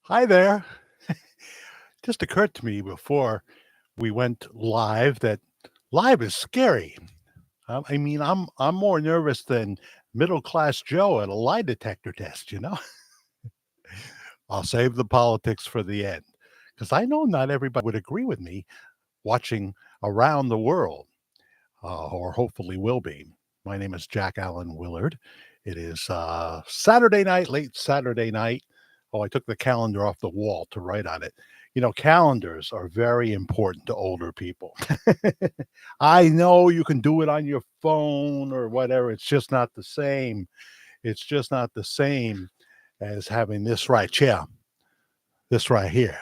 Hi there. Just occurred to me before we went live that live is scary. I'm more nervous than middle class Joe at a lie detector test. I'll save the politics for the end because I know not everybody would agree with me watching around the world, or hopefully will be. My name is Jack Allen Willard. It is Saturday night, late Saturday night. Oh, I took the calendar off the wall to write on it. Calendars are very important to older people. I know you can do it on your phone or whatever. It's just not the same. It's just not the same as having this right here, this right here.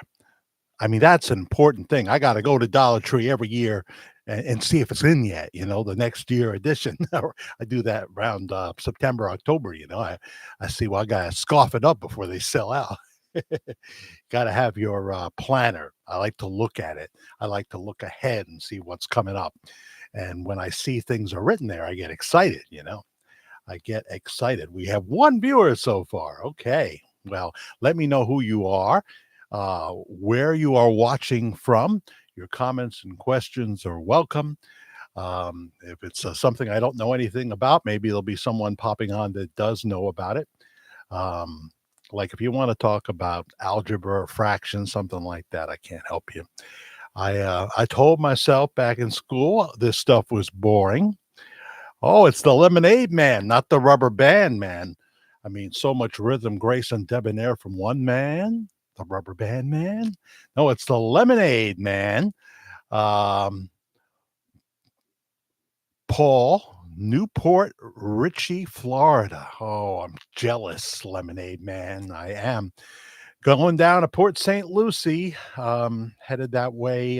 I mean, that's an important thing. I got to go to Dollar Tree every year and see if it's in yet, the next year edition. I do that around September, October. I see, well, I got to scoff it up before they sell out. Got to have your planner. I like to look at it. I like to look ahead and see what's coming up. And when I see things are written there, I get excited. I get excited. We have one viewer so far. Okay. Well, let me know who you are, where you are watching from. Your comments and questions are welcome. If it's something I don't know anything about, maybe there'll be someone popping on that does know about it. Like if you want to talk about algebra or fractions, something like that, I can't help you. I told myself back in school this stuff was boring. Oh, it's the Lemonade Man, not the Rubber Band Man. I mean, so much rhythm, grace, and debonair from one man, the Rubber Band Man. No, it's the Lemonade Man. Um, Paul, Newport Richie, Florida. Oh, I'm jealous, Lemonade Man. I am. Going down to Port St. Lucie, headed that way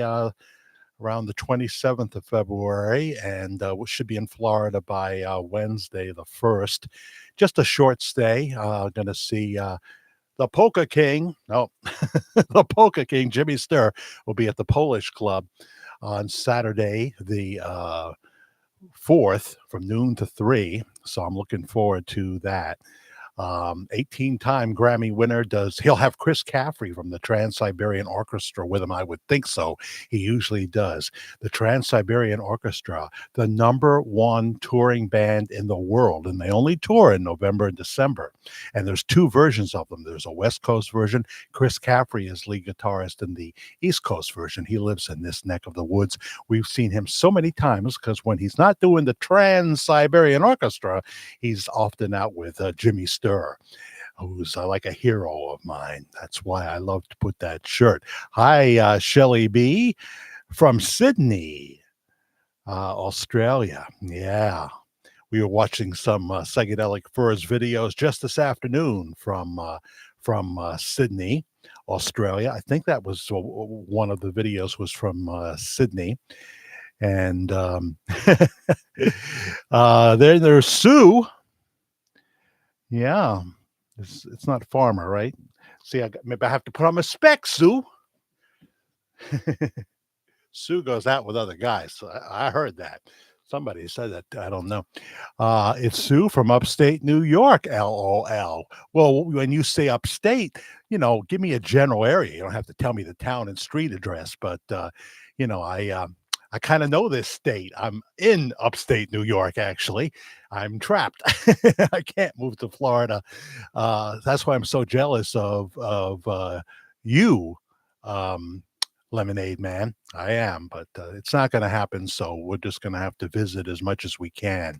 around the 27th of February, and we should be in Florida by Wednesday, the 1st. Just a short stay. Going to see the Polka King. Oh, the Polka King, Jimmy Sturr, will be at the Polish Club on Saturday, the 4th, from noon to 3. So I'm looking forward to that. 18-time Grammy winner. He'll have Chris Caffrey from the Trans-Siberian Orchestra with him? I would think so. He usually does. The Trans-Siberian Orchestra, the #1 touring band in the world, and they only tour in November and December. And there's two versions of them. There's a West Coast version. Chris Caffrey is lead guitarist in the East Coast version. He lives in this neck of the woods. We've seen him so many times because when he's not doing the Trans-Siberian Orchestra, he's often out with Jimmy Sturr, who's like a hero of mine. That's why I love to put that shirt. Hi, Shelley B. from Sydney, Australia. Yeah. We were watching some psychedelic furs videos just this afternoon from Sydney, Australia. I think that was one of the videos was from Sydney. And there's Sue. Yeah, it's not Farmer, right? See, maybe I have to put on my specs, Sue. Sue goes out with other guys. So I heard that. Somebody said that. I don't know. It's Sue from upstate New York, LOL. Well, when you say upstate, give me a general area. You don't have to tell me the town and street address, but, I kind of know this state. I'm in upstate New York, actually. I'm trapped. I can't move to Florida. That's why I'm so jealous of you, Lemonade Man. I am, but it's not going to happen. So we're just going to have to visit as much as we can.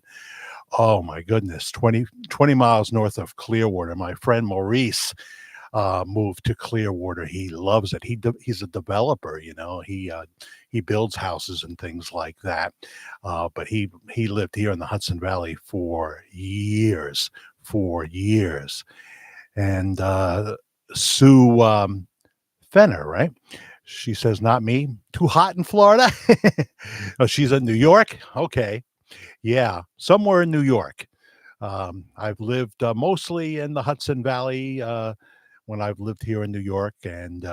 Oh my goodness, 20 miles north of Clearwater. My friend Maurice moved to Clearwater. He loves it. He's a developer. He builds houses and things like that. But he lived here in the Hudson Valley for years. And Sue Fenner, right? She says, not me. Too hot in Florida? Oh, she's in New York? Okay. Yeah, somewhere in New York. I've lived mostly in the Hudson Valley when I've lived here in New York, and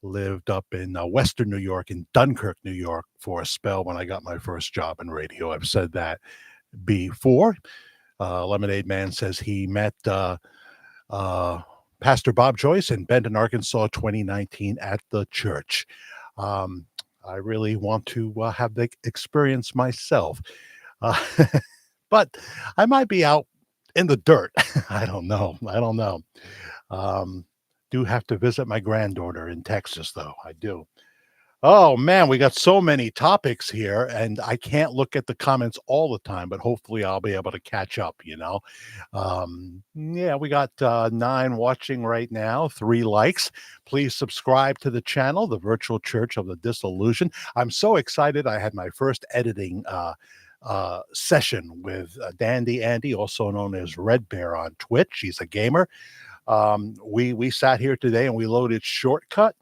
lived up in Western New York, in Dunkirk, New York, for a spell when I got my first job in radio. I've said that before. Lemonade Man says he met Pastor Bob Joyce in Benton, Arkansas, 2019 at the church. Um, I really want to have the experience myself. Uh, but I might be out in the dirt. I don't know. I don't know. Um, do have to visit my granddaughter in Texas, though. I do. Oh man, we got so many topics here, and I can't look at the comments all the time, but hopefully I'll be able to catch up, you know. Yeah, we got 9 watching right now, 3 likes. Please subscribe to the channel, The Virtual Church of the Disillusioned. I'm so excited. I had my first editing session with Dandy Andy, also known as Red Bear on Twitch. He's a gamer. We sat here today and we loaded Shortcut.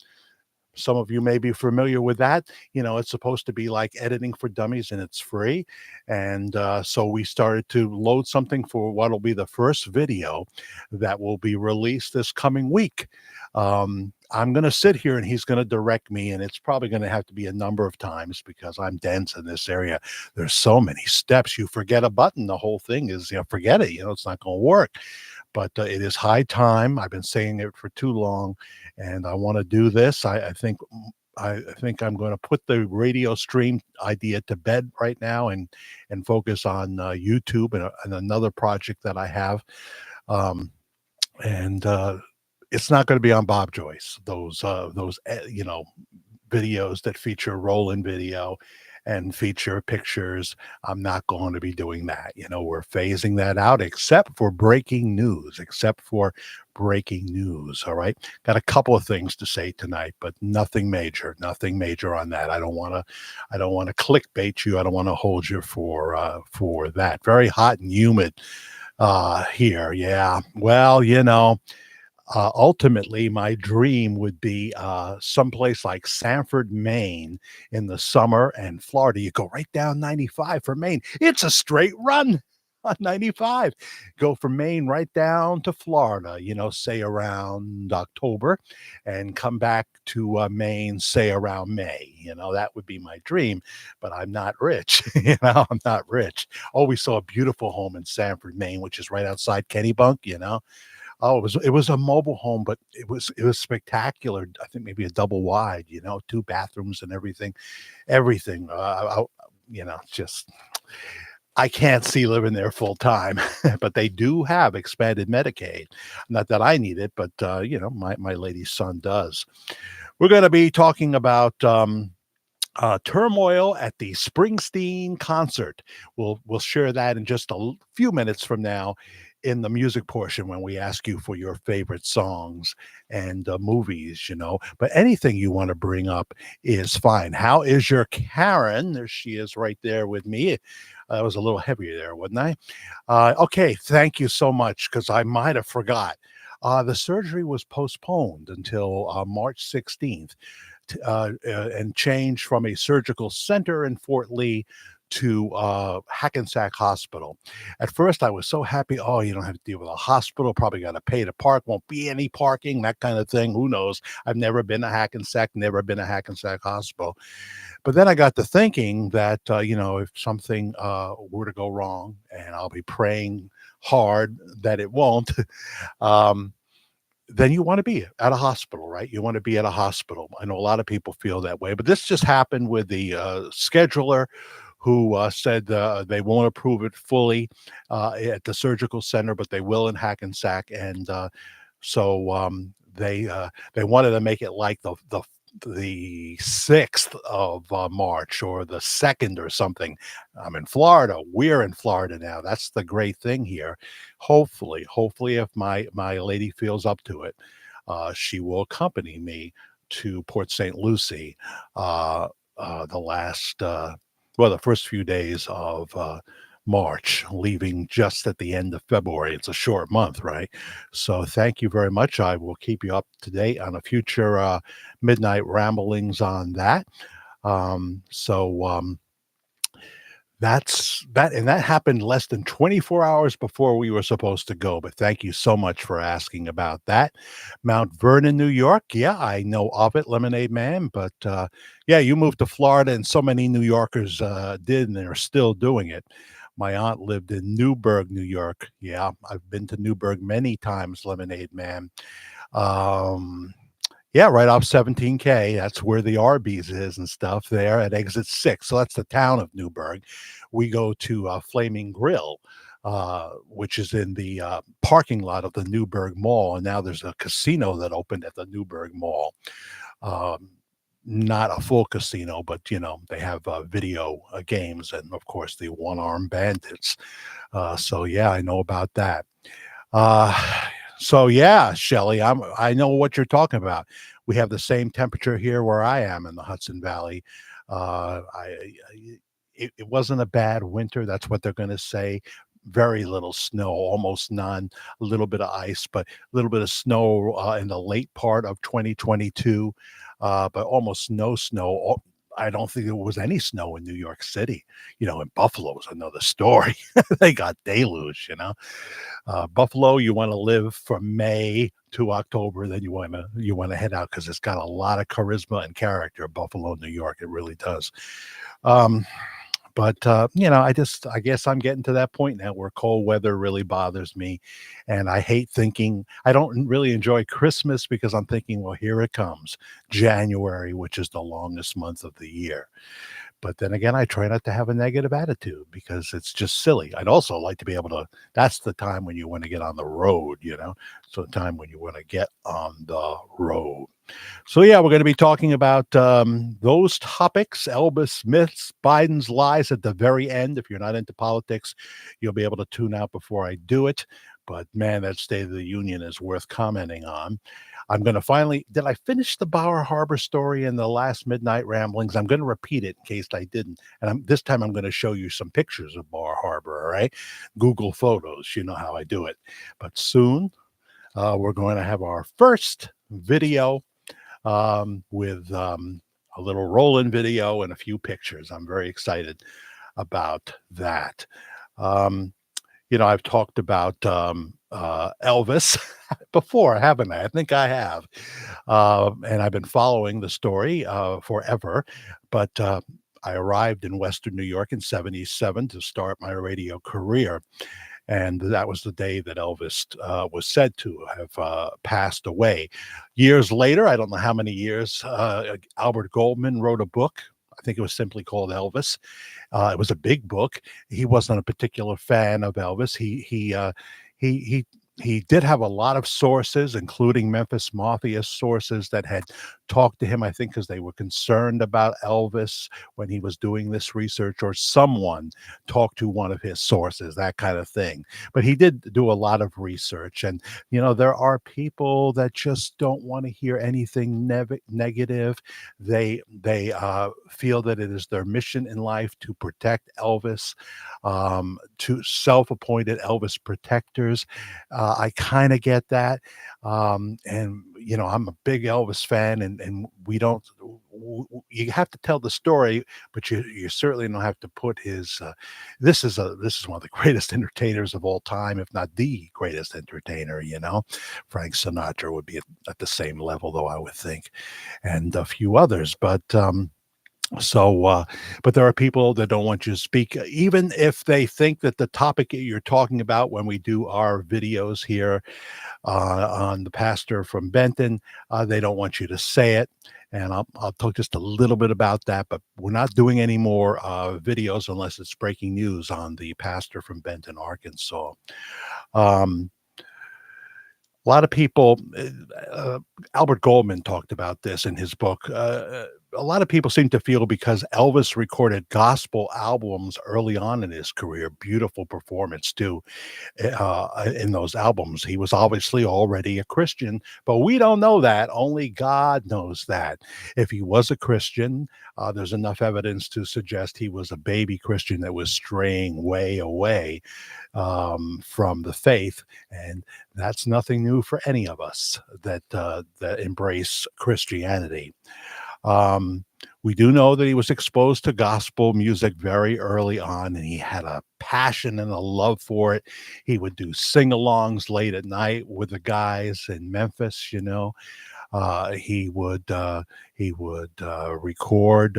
Some of you may be familiar with that. You know, it's supposed to be like editing for dummies and it's free. And so we started to load something for what will be the first video that will be released this coming week. I'm going to sit here and he's going to direct me, and it's probably going to have to be a number of times because I'm dense in this area. There's so many steps. You forget a button, the whole thing is, forget it. It's not going to work. But it is high time. I've been saying it for too long, and I want to do this. I think I'm going to put the radio stream idea to bed right now and focus on YouTube and another project that I have. And it's not going to be on Bob Joyce. Those videos that feature roll-in video and feature pictures. I'm not going to be doing that. We're phasing that out, except for breaking news. All right. Got a couple of things to say tonight, but nothing major on that. I don't want to clickbait you. I don't want to hold you for that. Very hot and humid here. Yeah. Well, ultimately, my dream would be someplace like Sanford, Maine in the summer, and Florida. You go right down 95 for Maine. It's a straight run on 95. Go from Maine right down to Florida, say around October, and come back to Maine, say around May. That would be my dream, but I'm not rich. I'm not rich. Oh, we saw a beautiful home in Sanford, Maine, which is right outside Kennebunk. Oh, it was a mobile home, but it was spectacular. I think maybe a double wide, 2 bathrooms and everything. Just I can't see living there full time, but they do have expanded Medicaid. Not that I need it, but my lady's son does. We're going to be talking about Turmoil at the Springsteen concert. We'll share that in just a few minutes from now in the music portion when we ask you for your favorite songs and movies, But anything you want to bring up is fine. How is your Karen? There she is right there with me. I was a little heavier there, wasn't I? Okay, thank you so much, because I might have forgot. The surgery was postponed until March 16th. And changed from a surgical center in Fort Lee to Hackensack Hospital. At first, I was so happy. Oh, you don't have to deal with a hospital. Probably got to pay to park. Won't be any parking, that kind of thing. Who knows? I've never been to Hackensack, never been to Hackensack Hospital. But then I got to thinking that, if something were to go wrong, and I'll be praying hard that it won't, then you want to be at a hospital, right? You want to be at a hospital. I know a lot of people feel that way, but this just happened with the scheduler who said they won't approve it fully at the surgical center, but they will in Hackensack. And so they wanted to make it like the 6th of March or the 2nd or something. I'm in Florida. We're in Florida now. That's the great thing here. Hopefully, if my lady feels up to it, she will accompany me to Port St. Lucie the first few days of March, leaving just at the end of February. It's a short month, right? So thank you very much. I will keep you up to date on a future midnight ramblings on that. That's that, and that happened less than 24 hours before we were supposed to go. But thank you so much for asking about that. Mount Vernon, New York. Yeah, I know of it, Lemonade Man. But yeah, you moved to Florida, and so many New Yorkers did, and they're still doing it. My aunt lived in Newburgh, New York. Yeah, I've been to Newburgh many times, Lemonade Man. Um, yeah, right off 17K. That's where the Arby's is and stuff there at exit 6. So that's the town of Newburgh. We go to Flaming Grill, which is in the parking lot of the Newburgh Mall. And now there's a casino that opened at the Newburgh Mall. Um, Not a full casino, but they have video games and, of course, the one armed bandits. So, yeah, I know about that. Uh, so yeah, Shelly, I know what you're talking about. We have the same temperature here where I am in the Hudson Valley. It wasn't a bad winter. That's what they're going to say. Very little snow, almost none. A little bit of ice, but a little bit of snow in the late part of 2022, but almost no snow. I don't think there was any snow in New York City. In Buffalo is another story. They got deluge. Buffalo, you want to live from May to October, then you want to head out because it's got a lot of charisma and character. Buffalo, New York, it really does. Um, but I guess I'm getting to that point now where cold weather really bothers me, and I hate thinking. I don't really enjoy Christmas because I'm thinking, well, here it comes, January, which is the longest month of the year. But then again, I try not to have a negative attitude because it's just silly. I'd also like to be able to that's the time when you want to get on the road. So the time when you want to get on the road. So yeah, we're going to be talking about those topics, Elvis myths, Biden's lies at the very end. If you're not into politics, you'll be able to tune out before I do it. But man, that State of the Union is worth commenting on. I'm going to did I finish the Bar Harbor story in the last Midnight Ramblings? I'm going to repeat it in case I didn't. And this time I'm going to show you some pictures of Bar Harbor, all right? Google Photos, you know how I do it. But soon we're going to have our first video with a little roll-in video and a few pictures. I'm very excited about that. I've talked about Elvis before, haven't I? I think I have. And I've been following the story forever. But I arrived in Western New York in 77 to start my radio career. And that was the day that Elvis was said to have passed away. Years later, I don't know how many years, Albert Goldman wrote a book. I think it was simply called Elvis. It was a big book. He wasn't a particular fan of Elvis. He did have a lot of sources, including Memphis Mafia sources that had talked to him, I think, because they were concerned about Elvis when he was doing this research, or someone talked to one of his sources, that kind of thing. But he did do a lot of research. And, there are people that just don't want to hear anything negative. They feel that it is their mission in life to protect Elvis, to self-appointed Elvis protectors. I kind of get that. And, I'm a big Elvis fan, and we don't, you have to tell the story, but you certainly don't have to put his, this is one of the greatest entertainers of all time, if not the greatest entertainer. Frank Sinatra would be at the same level, though, I would think, and a few others. But there are people that don't want you to speak, even if they think that the topic you're talking about when we do our videos here on the pastor from Benton, they don't want you to say it. And I'll talk just a little bit about that, but we're not doing any more videos unless it's breaking news on the pastor from Benton, Arkansas. Um, a lot of people, Albert Goldman talked about this in his book. A lot of people seem to feel because Elvis recorded gospel albums early on in his career, beautiful performance too, in those albums. He was obviously already a Christian, but we don't know that. Only God knows that. If he was a Christian, there's enough evidence to suggest he was a baby Christian that was straying way away from the faith. And that's nothing new for any of us that embrace Christianity. We do know that he was exposed to gospel music very early on, and he had a passion and a love for it. He would do sing-alongs late at night with the guys in Memphis. He would record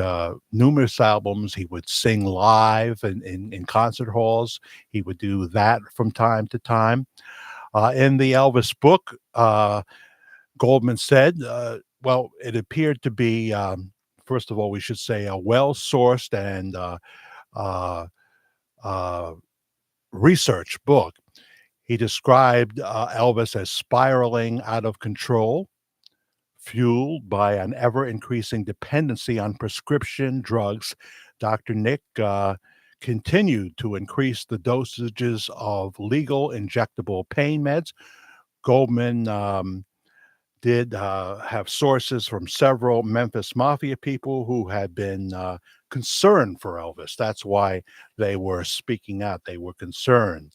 numerous albums. He would sing live in concert halls. He would do that from time to time. In the Elvis book, Goldman said, well, it appeared to be, first of all, we should say, a well sourced and uh, uh, research book. He described Elvis as spiraling out of control, fueled by an ever increasing dependency on prescription drugs. Dr. Nick continued to increase the dosages of legal injectable pain meds. Goldman did have sources from several Memphis Mafia people who had been concerned for Elvis. That's why they were speaking out. They were concerned.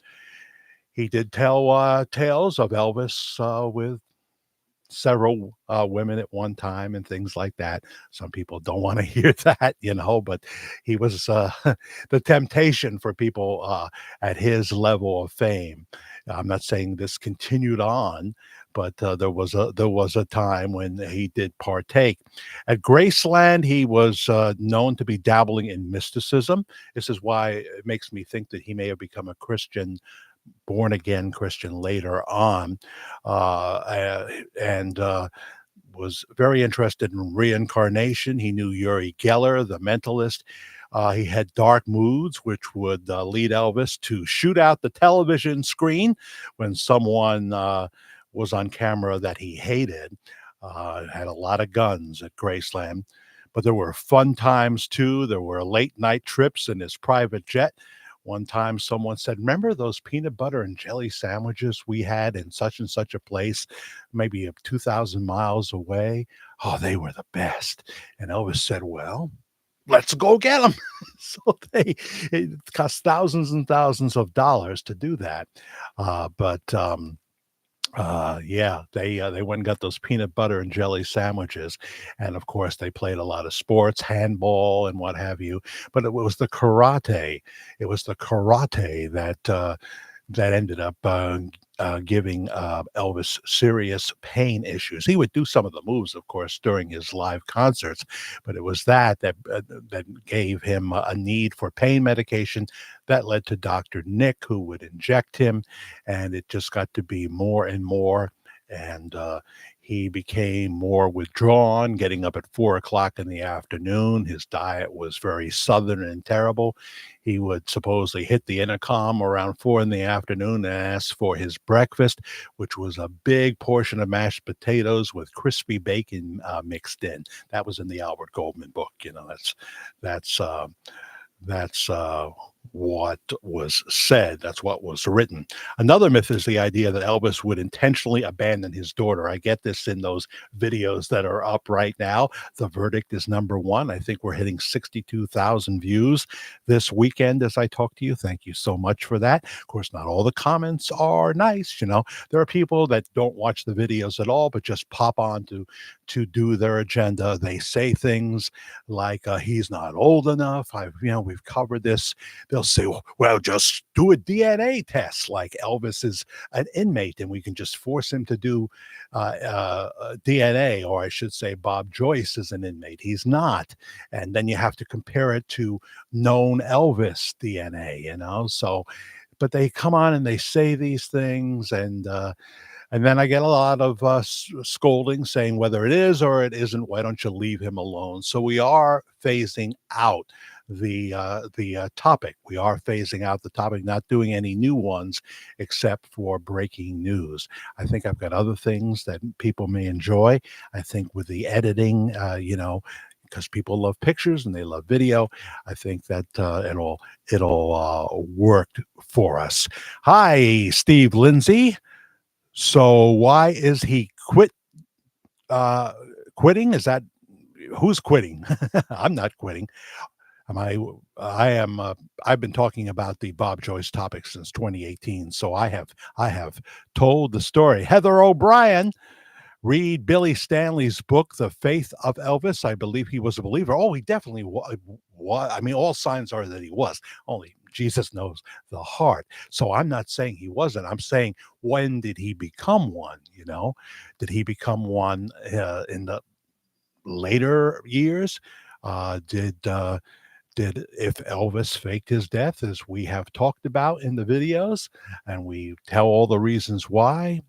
He did tell tales of Elvis with several women at one time and things like that. Some people don't want to hear that, but he was the temptation for people at his level of fame. I'm not saying this continued on, but there was a time when he did partake. At Graceland, he was known to be dabbling in mysticism. This is why it makes me think that he may have become a Christian, born again Christian later on, and was very interested in reincarnation. He knew Uri Geller, the mentalist. He had dark moods, which would lead Elvis to shoot out the television screen when someone was on camera that he hated. Had a lot of guns at Graceland. But there were fun times too. There were late night trips in his private jet. One time someone said, remember those peanut butter and jelly sandwiches we had in such and such a place, maybe 2,000 miles away? Oh, they were the best. And Elvis said, well, let's go get them. So it cost thousands and thousands of dollars to do that. Yeah, they went and got those peanut butter and jelly sandwiches, and of course they played a lot of sports, handball and what have you. But it was the karate. It was the karate that ended up giving Elvis serious pain issues. He would do some of the moves, of course, during his live concerts, but it was that gave him a need for pain medication. That led to Dr. Nick, who would inject him, and it just got to be more and more. And he became more withdrawn, getting up at 4 o'clock in the afternoon. His diet was very southern and terrible. He would supposedly hit the intercom around 4 in the afternoon and ask for his breakfast, which was a big portion of mashed potatoes with crispy bacon mixed in. That was in the Albert Goldman book. That's what was said. That's what was written. Another myth is the idea that Elvis would intentionally abandon his daughter. I get this in those videos that are up right now. The verdict is number one. I think we're hitting 62,000 views this weekend as I talk to you. Thank you so much for that. Of course, not all the comments are nice. There are people that don't watch the videos at all, but just pop on to do their agenda. They say things like, he's not old enough. We've covered this. They'll say, well, just do a DNA test, like Elvis is an inmate and we can just force him to do DNA, or I should say Bob Joyce is an inmate. He's not. And then you have to compare it to known Elvis DNA, so, but they come on and they say these things, and then I get a lot of scolding saying whether it is or it isn't, why don't you leave him alone? So we are phasing out the topic. We are phasing out the topic, not doing any new ones except for breaking news. I think I've got other things that people may enjoy. I think with the editing, because people love pictures and they love video, I think that it'll work for us. Hi, Steve Lindsay. So why is he quitting? Is that who's quitting? I'm not quitting. I've been talking about the Bob Joyce topic since 2018. So I have told the story. Heather O'Brien Read Billy Stanley's book, The Faith of Elvis. I believe he was a believer. Oh, he definitely was. I mean, all signs are that he was. Only Jesus knows the heart. So I'm not saying he wasn't. I'm saying, when did he become one? Did he become one in the later years? Did if Elvis faked his death, as we have talked about in the videos, and we tell all the reasons why?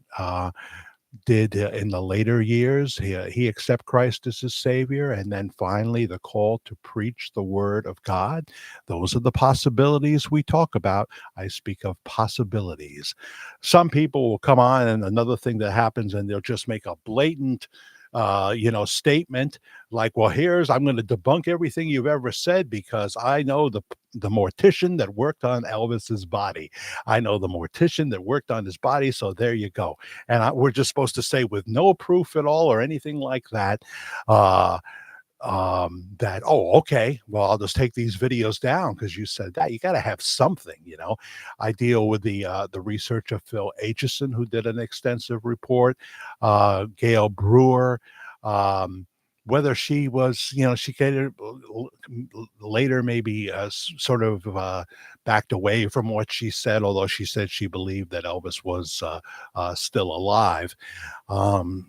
Did in the later years he accept Christ as his savior, and then finally the call to preach the word of God? Those are the possibilities we talk about. I speak of possibilities. Some people will come on, and another thing that happens, and they'll just make a blatant statement like, well, I'm going to debunk everything you've ever said because I know the mortician that worked on Elvis's body. I know the mortician that worked on his body. So there you go. And we're just supposed to say, with no proof at all or anything like that, uh, that, oh, okay, well, I'll just take these videos down because you said that. You got to have something. I deal with the research of Phil Aitchison, who did an extensive report, Gail Brewer, whether she was, she kind of later maybe sort of backed away from what she said, although she said she believed that Elvis was still alive.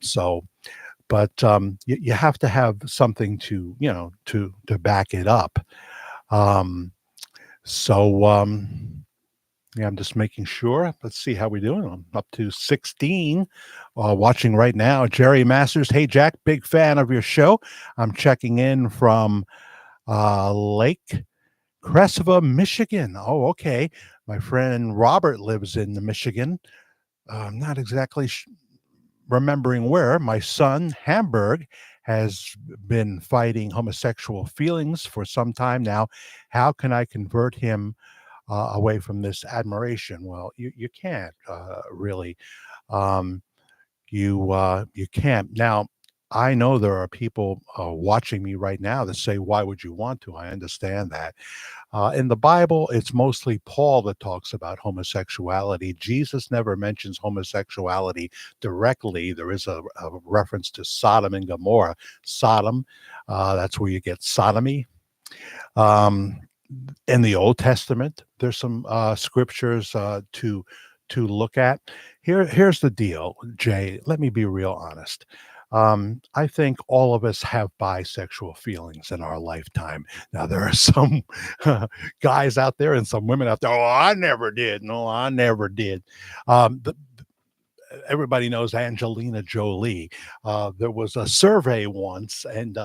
So, but you have to have something to back it up. Um, so yeah, I'm just making sure. Let's see how we're doing. I'm up to 16. Watching right now, Jerry Masters. Hey Jack, big fan of your show. I'm checking in from Lake Crescova, Michigan. Oh, okay. My friend Robert lives in Michigan. I'm not exactly remembering where. My son, Hamburg, has been fighting homosexual feelings for some time now. How can I convert him away from this admiration? Well, you can't really. Um, you can't. Now, I know there are people watching me right now that say, why would you want to? I understand that. In the Bible, it's mostly Paul that talks about homosexuality. Jesus never mentions homosexuality directly. There is a reference to Sodom and Gomorrah. Sodom, that's where you get sodomy. Um, in the Old Testament, there's some scriptures to look at. Here's the deal, Jay. Let me be real honest. I think all of us have bisexual feelings in our lifetime. Now, there are some guys out there and some women out there. Oh, I never did. No, I never did. Everybody knows Angelina Jolie. There was a survey once, and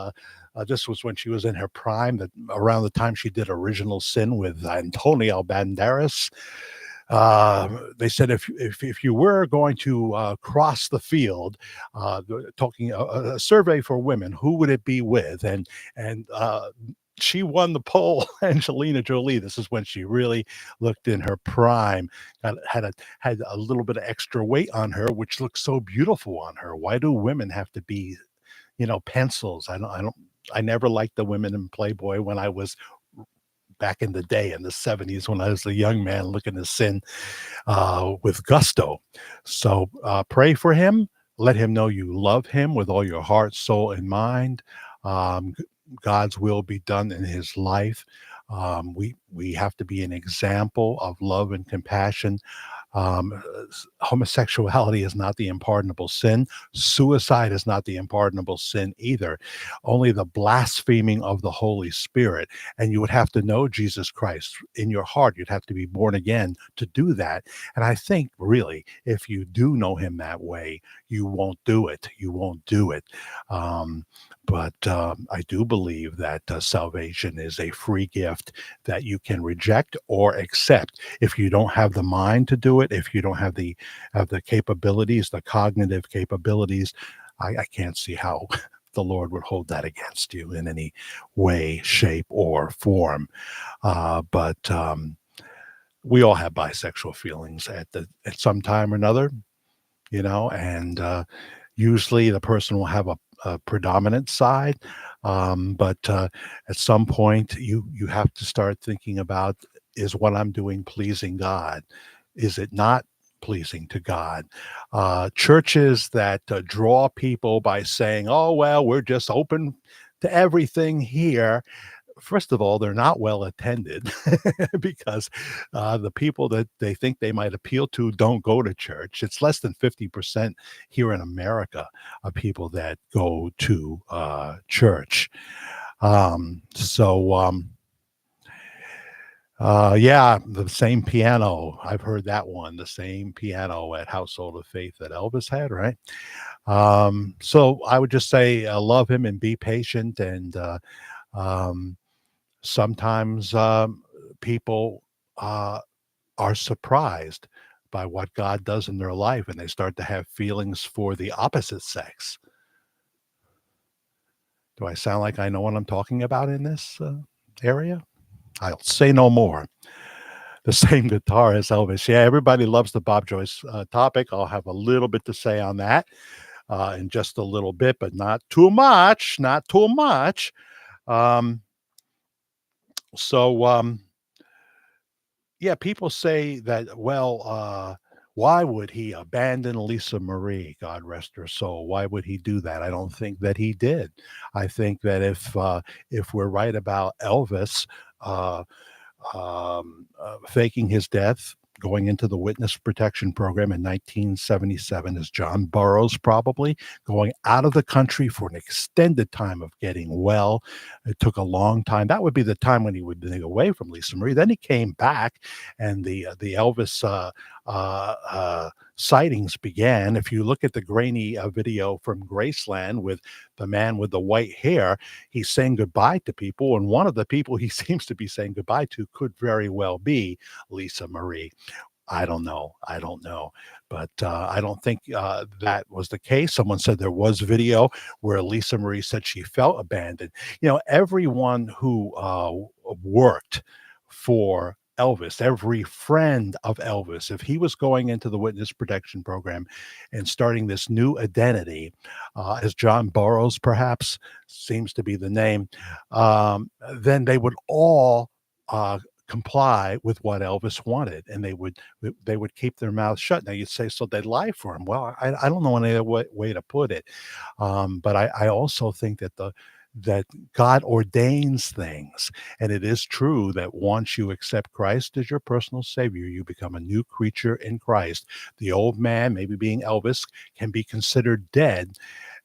this was when she was in her prime, that around the time she did Original Sin with Antonio Banderas. They said, if you were going to cross the field, talking a survey for women, who would it be with? And she won the poll. Angelina Jolie. This is when she really looked in her prime. Had a little bit of extra weight on her, which looks so beautiful on her. Why do women have to be, pencils? I never liked the women in Playboy when I was back in the day in the 70s, when I was a young man looking to sin with gusto. So pray for him. Let him know you love him with all your heart, soul, and mind. God's will be done in his life. We have to be an example of love and compassion. Homosexuality is not the unpardonable sin. Suicide is not the unpardonable sin either. Only the blaspheming of the Holy Spirit. And you would have to know Jesus Christ in your heart. You'd have to be born again to do that. And I think, really, if you do know him that way, you won't do it. You won't do it. But I do believe that salvation is a free gift that you can reject or accept. If you don't have the mind to do it, if you don't have the capabilities, the cognitive capabilities, I can't see how the Lord would hold that against you in any way, shape, or form. But we all have bisexual feelings at some time or another, and usually the person will have a predominant side, but at some point you have to start thinking about, is what I'm doing pleasing God? Is it not pleasing to God. Churches that draw people by saying, oh, well, we're just open to everything here. First of all, they're not well attended because the people that they think they might appeal to don't go to church. It's less than 50% here in America of people that go to church. Yeah, the same piano. I've heard that one, the same piano at Household of Faith that Elvis had, right? So I would just say love him and be patient. And um, sometimes people uh, are surprised by what God does in their life and they start to have feelings for the opposite sex. Do I sound like I know what I'm talking about in this area? I'll say no more. The same guitar as Elvis. Yeah, everybody loves the Bob Joyce topic. I'll have a little bit to say on that in just a little bit, but not too much. Not too much. Um, so, yeah, people say that, well, why would he abandon Lisa Marie? God rest her soul. Why would he do that? I don't think that he did. I think that if we're right about Elvis, uh, faking his death, going into the witness protection program in 1977 as John Burroughs, probably going out of the country for an extended time of getting well. It took a long time. That would be the time when he would be away from Lisa Marie. Then he came back, and the Elvis sightings began. If you look at the grainy video from Graceland with the man with the white hair, he's saying goodbye to people, and one of the people he seems to be saying goodbye to could very well be Lisa Marie. I don't know. I don't know. But I don't think that was the case. Someone said there was video where Lisa Marie said she felt abandoned. You know, everyone who worked for Elvis, every friend of Elvis, if he was going into the witness protection program and starting this new identity, as John Burroughs perhaps seems to be the name, then they would all uh, comply with what Elvis wanted, and they would keep their mouths shut. Now you'd say, so they lie for him. Well, I don't know any other way to put it, but I also think that God ordains things, and it is true that once you accept Christ as your personal Savior, you become a new creature in Christ. The old man, maybe being Elvis, can be considered dead,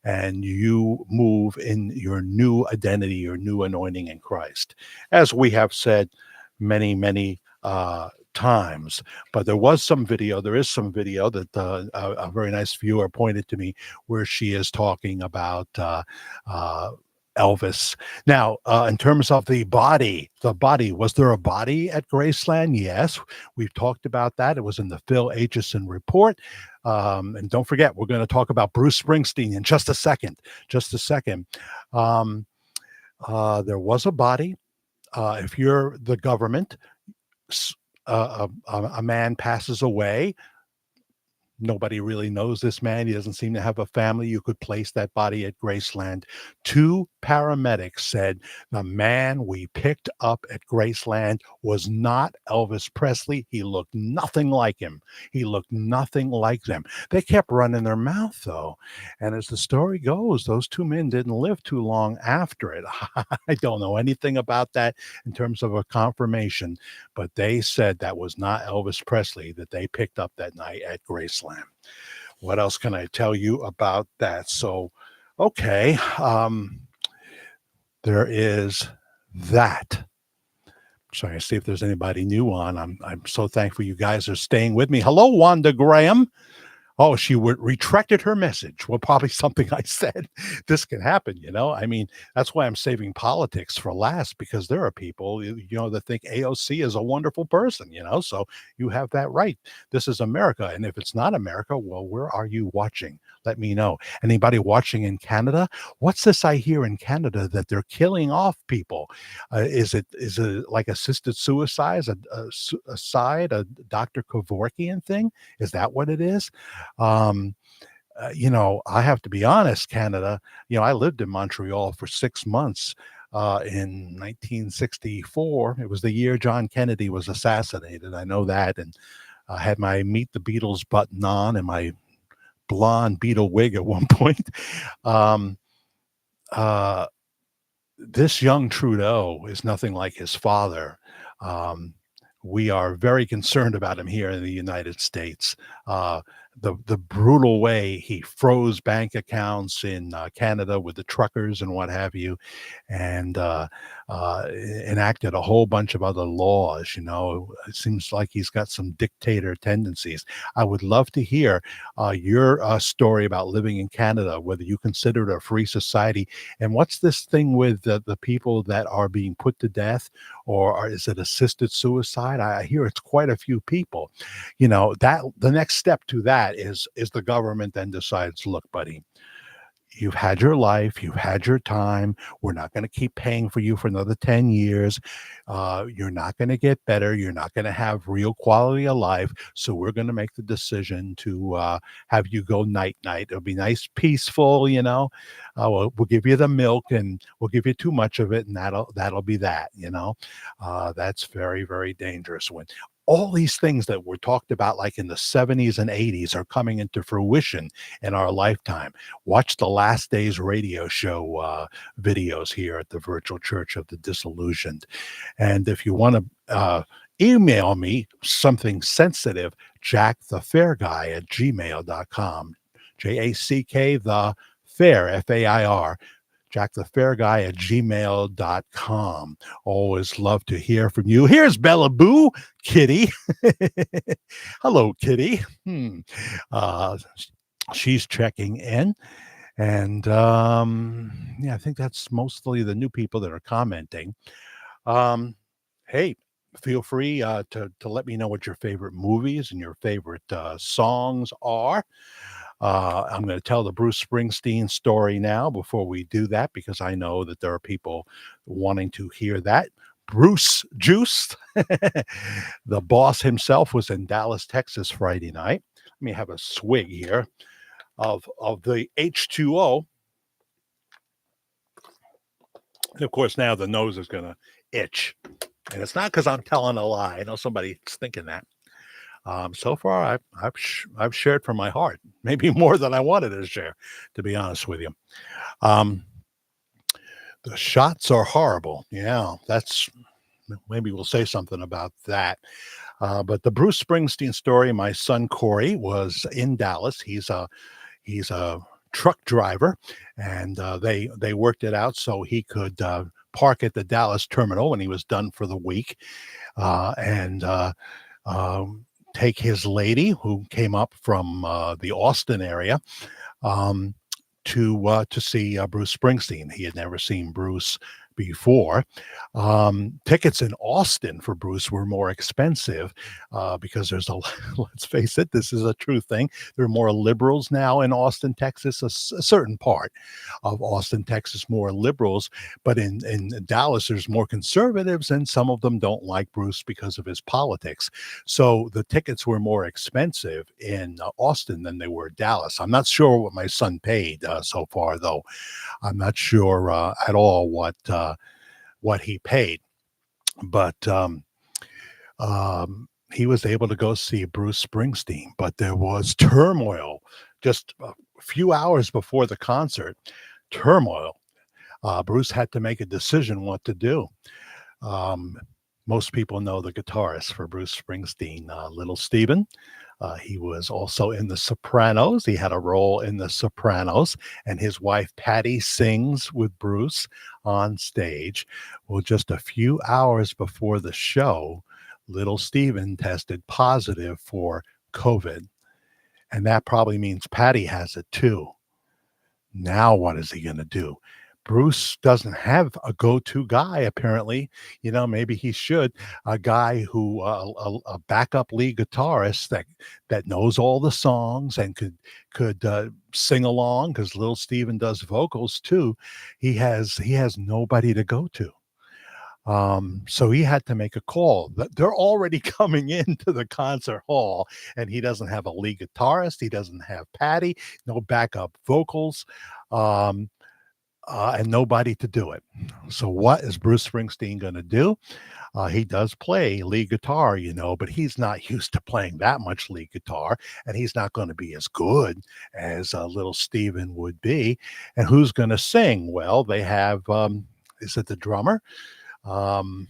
and you move in your new identity, your new anointing in Christ, as we have said many times. But there is some video that a very nice viewer pointed to me where she is talking about uh, Elvis. Now, in terms of the body, was there a body at Graceland? Yes, we've talked about that. It was in the Phil Aitchison report. And don't forget, we're going to talk about Bruce Springsteen in just a second. There was a body. If you're the government, a man passes away. Nobody really knows this man. He doesn't seem to have a family. You could place that body at Graceland. 2 paramedics said the man we picked up at Graceland was not Elvis Presley. He looked nothing like him. He looked nothing like them. They kept running their mouth, though. And as the story goes, those 2 men didn't live too long after it. I don't know anything about that in terms of a confirmation, but they said that was not Elvis Presley that they picked up that night at Graceland. What else can I tell you about that? So, okay, there is that. Sorry, I see if there's anybody new on. I'm so thankful you guys are staying with me. Hello, Wanda Graham. Oh, she retracted her message. Well, probably something I said. This can happen, you know. I mean, that's why I'm saving politics for last, because there are people, that think AOC is a wonderful person, So you have that right. This is America, and if it's not America, well, where are you watching? Let me know. Anybody watching in Canada? What's this I hear in Canada that they're killing off people? Is it like assisted suicide, a Dr. Kevorkian thing? Is that what it is? Um, I have to be honest, Canada, I lived in Montreal for 6 months in 1964. It was the year John Kennedy was assassinated. I know that. And I had my Meet the Beatles button on and my blonde Beatle wig at one point. Um, uh, this young Trudeau is nothing like his father. Um, we are very concerned about him here in the United States. Uh, the brutal way he froze bank accounts in Canada with the truckers and what have you, and enacted a whole bunch of other laws. You know, it seems like he's got some dictator tendencies. I would love to hear your story about living in Canada, whether you consider it a free society, and what's this thing with the people that are being put to death, or is it assisted suicide? I hear it's quite a few people. You know, that the next step to that is the government then decides, look, buddy, you've had your life, you've had your time. We're not going to keep paying for you for another 10 years. You're not going to get better. You're not going to have real quality of life. So we're going to make the decision to have you go night night. It'll be nice, peaceful, you know. We'll give you the milk and we'll give you too much of it, and that'll be that, you know. That's very, very dangerous when all these things that were talked about like in the 70s and 80s are coming into fruition in our lifetime. Watch the Last Days radio show videos here at the Virtual Church of the Disillusioned. And if you want to email me something sensitive, jackthefairguy at gmail.com. JACK the fair, FAIR. JackTheFairGuy at gmail.com. Always love to hear from you. Here's Bella Boo, Kitty. Hello, Kitty. Uh, she's checking in. And yeah, I think that's mostly the new people that are commenting. Hey, feel free to let me know what your favorite movies and your favorite songs are. I'm going to tell the Bruce Springsteen story now before we do that, because I know that there are people wanting to hear that. Bruce Juice, the boss himself, was in Dallas, Texas Friday night. Let me have a swig here of the H2O. And of course, now the nose is going to itch. And it's not because I'm telling a lie. I know somebody's thinking that. So far, I've shared from my heart, maybe more than I wanted to share, to be honest with you. Um, the shots are horrible. Yeah, that's maybe we'll say something about that. But the Bruce Springsteen story, my son Corey was in Dallas. He's a truck driver, and they worked it out so he could park at the Dallas terminal when he was done for the week, and take his lady, who came up from the Austin area, um, to see Bruce Springsteen. He had never seen Bruce before. Tickets in Austin for Bruce were more expensive because there's a let's face it, this is a true thing. There are more liberals now in Austin, Texas. A certain part of Austin, Texas, more liberals, but in Dallas, there's more conservatives, and some of them don't like Bruce because of his politics. So the tickets were more expensive in Austin than they were Dallas. I'm not sure what my son paid so far, though. I'm not sure at all what he paid, but he was able to go see Bruce Springsteen. But there was turmoil just a few hours before the concert. Turmoil. Bruce had to make a decision what to do. Um, Most people know the guitarist for Bruce Springsteen, Little Steven. He was also in The Sopranos. He had a role in The Sopranos, and his wife Patty sings with Bruce on stage. Well, just a few hours before the show, Little Steven tested positive for COVID, and that probably means Patty has it too. Now, what is he going to do? Bruce doesn't have a go-to guy, apparently. You know, maybe he should. A guy who, a backup lead guitarist that knows all the songs and could sing along, because Little Steven does vocals too. He has nobody to go to. So he had to make a call. They're already coming into the concert hall, and he doesn't have a lead guitarist. He doesn't have Patty, no backup vocals. Um, and nobody to do it. So what is Bruce Springsteen going to do? He does play lead guitar, but he's not used to playing that much lead guitar, and he's not going to be as good as little Steven would be. And who's going to sing? Well, they have, is it the drummer? Um,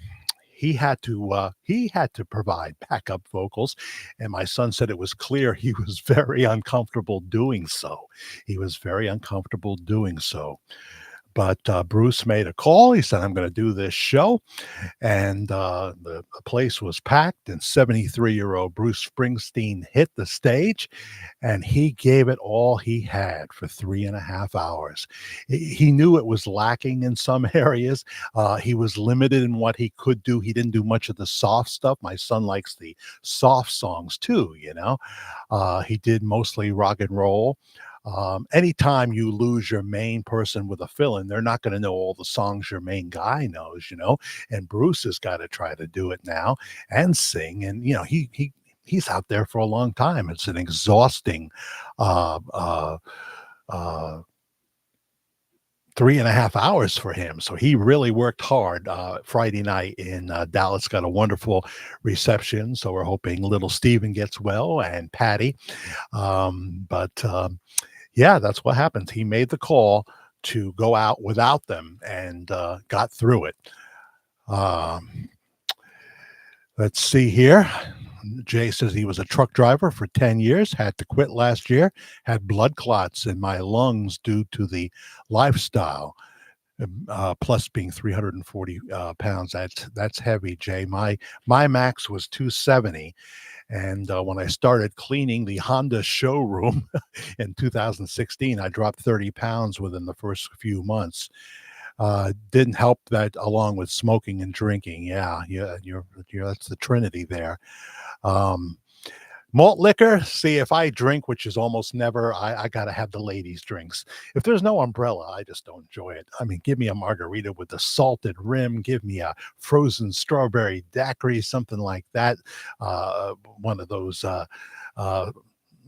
he had to provide backup vocals, and my son said it was clear he was very uncomfortable doing so. He was very uncomfortable doing so. But Bruce made a call. He said, "I'm going to do this show." And the place was packed, and 73-year-old Bruce Springsteen hit the stage, and he gave it all he had for 3.5 hours. He knew it was lacking in some areas. He was limited in what he could do. He didn't do much of the soft stuff. My son likes the soft songs too. He did mostly rock and roll. Anytime you lose your main person with a fill-in, they're not going to know all the songs your main guy knows. And Bruce has got to try to do it now and sing. And he's out there for a long time. It's an exhausting uh, uh, uh, 3.5 hours for him. So he really worked hard. Friday night in Dallas got a wonderful reception. So we're hoping little Steven gets well and Patty. But yeah, that's what happens. He made the call to go out without them and got through it. Um, let's see here. Jay says he was a truck driver for 10 years, had to quit last year, had blood clots in my lungs due to the lifestyle. Plus being 340 pounds. That's heavy, Jay. My max was 270. And when I started cleaning the Honda showroom in 2016, I dropped 30 pounds within the first few months. Didn't help that along with smoking and drinking. Yeah, that's the trinity there. Um, Malt liquor, see, if I drink, which is almost never, I got to have the ladies' drinks. If there's no umbrella, I just don't enjoy it. I mean, give me a margarita with a salted rim, give me a frozen strawberry daiquiri, something like that. One of those, uh,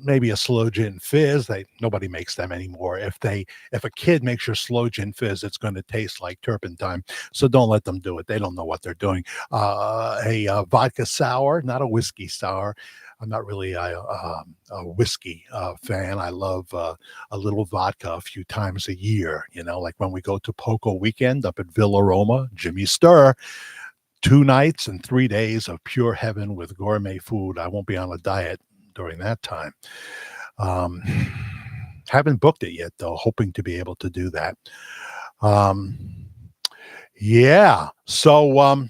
maybe a slow gin fizz. Nobody makes them anymore. If a kid makes your slow gin fizz, it's going to taste like turpentine. So don't let them do it. They don't know what they're doing. A vodka sour, not a whiskey sour. I'm not really a whiskey fan. I love a little vodka a few times a year. Like when we go to Poco Weekend up at Villa Roma, Jimmy Stir. 2 nights and 3 days of pure heaven with gourmet food. I won't be on a diet during that time. Um, haven't booked it yet, though, hoping to be able to do that. Yeah. So,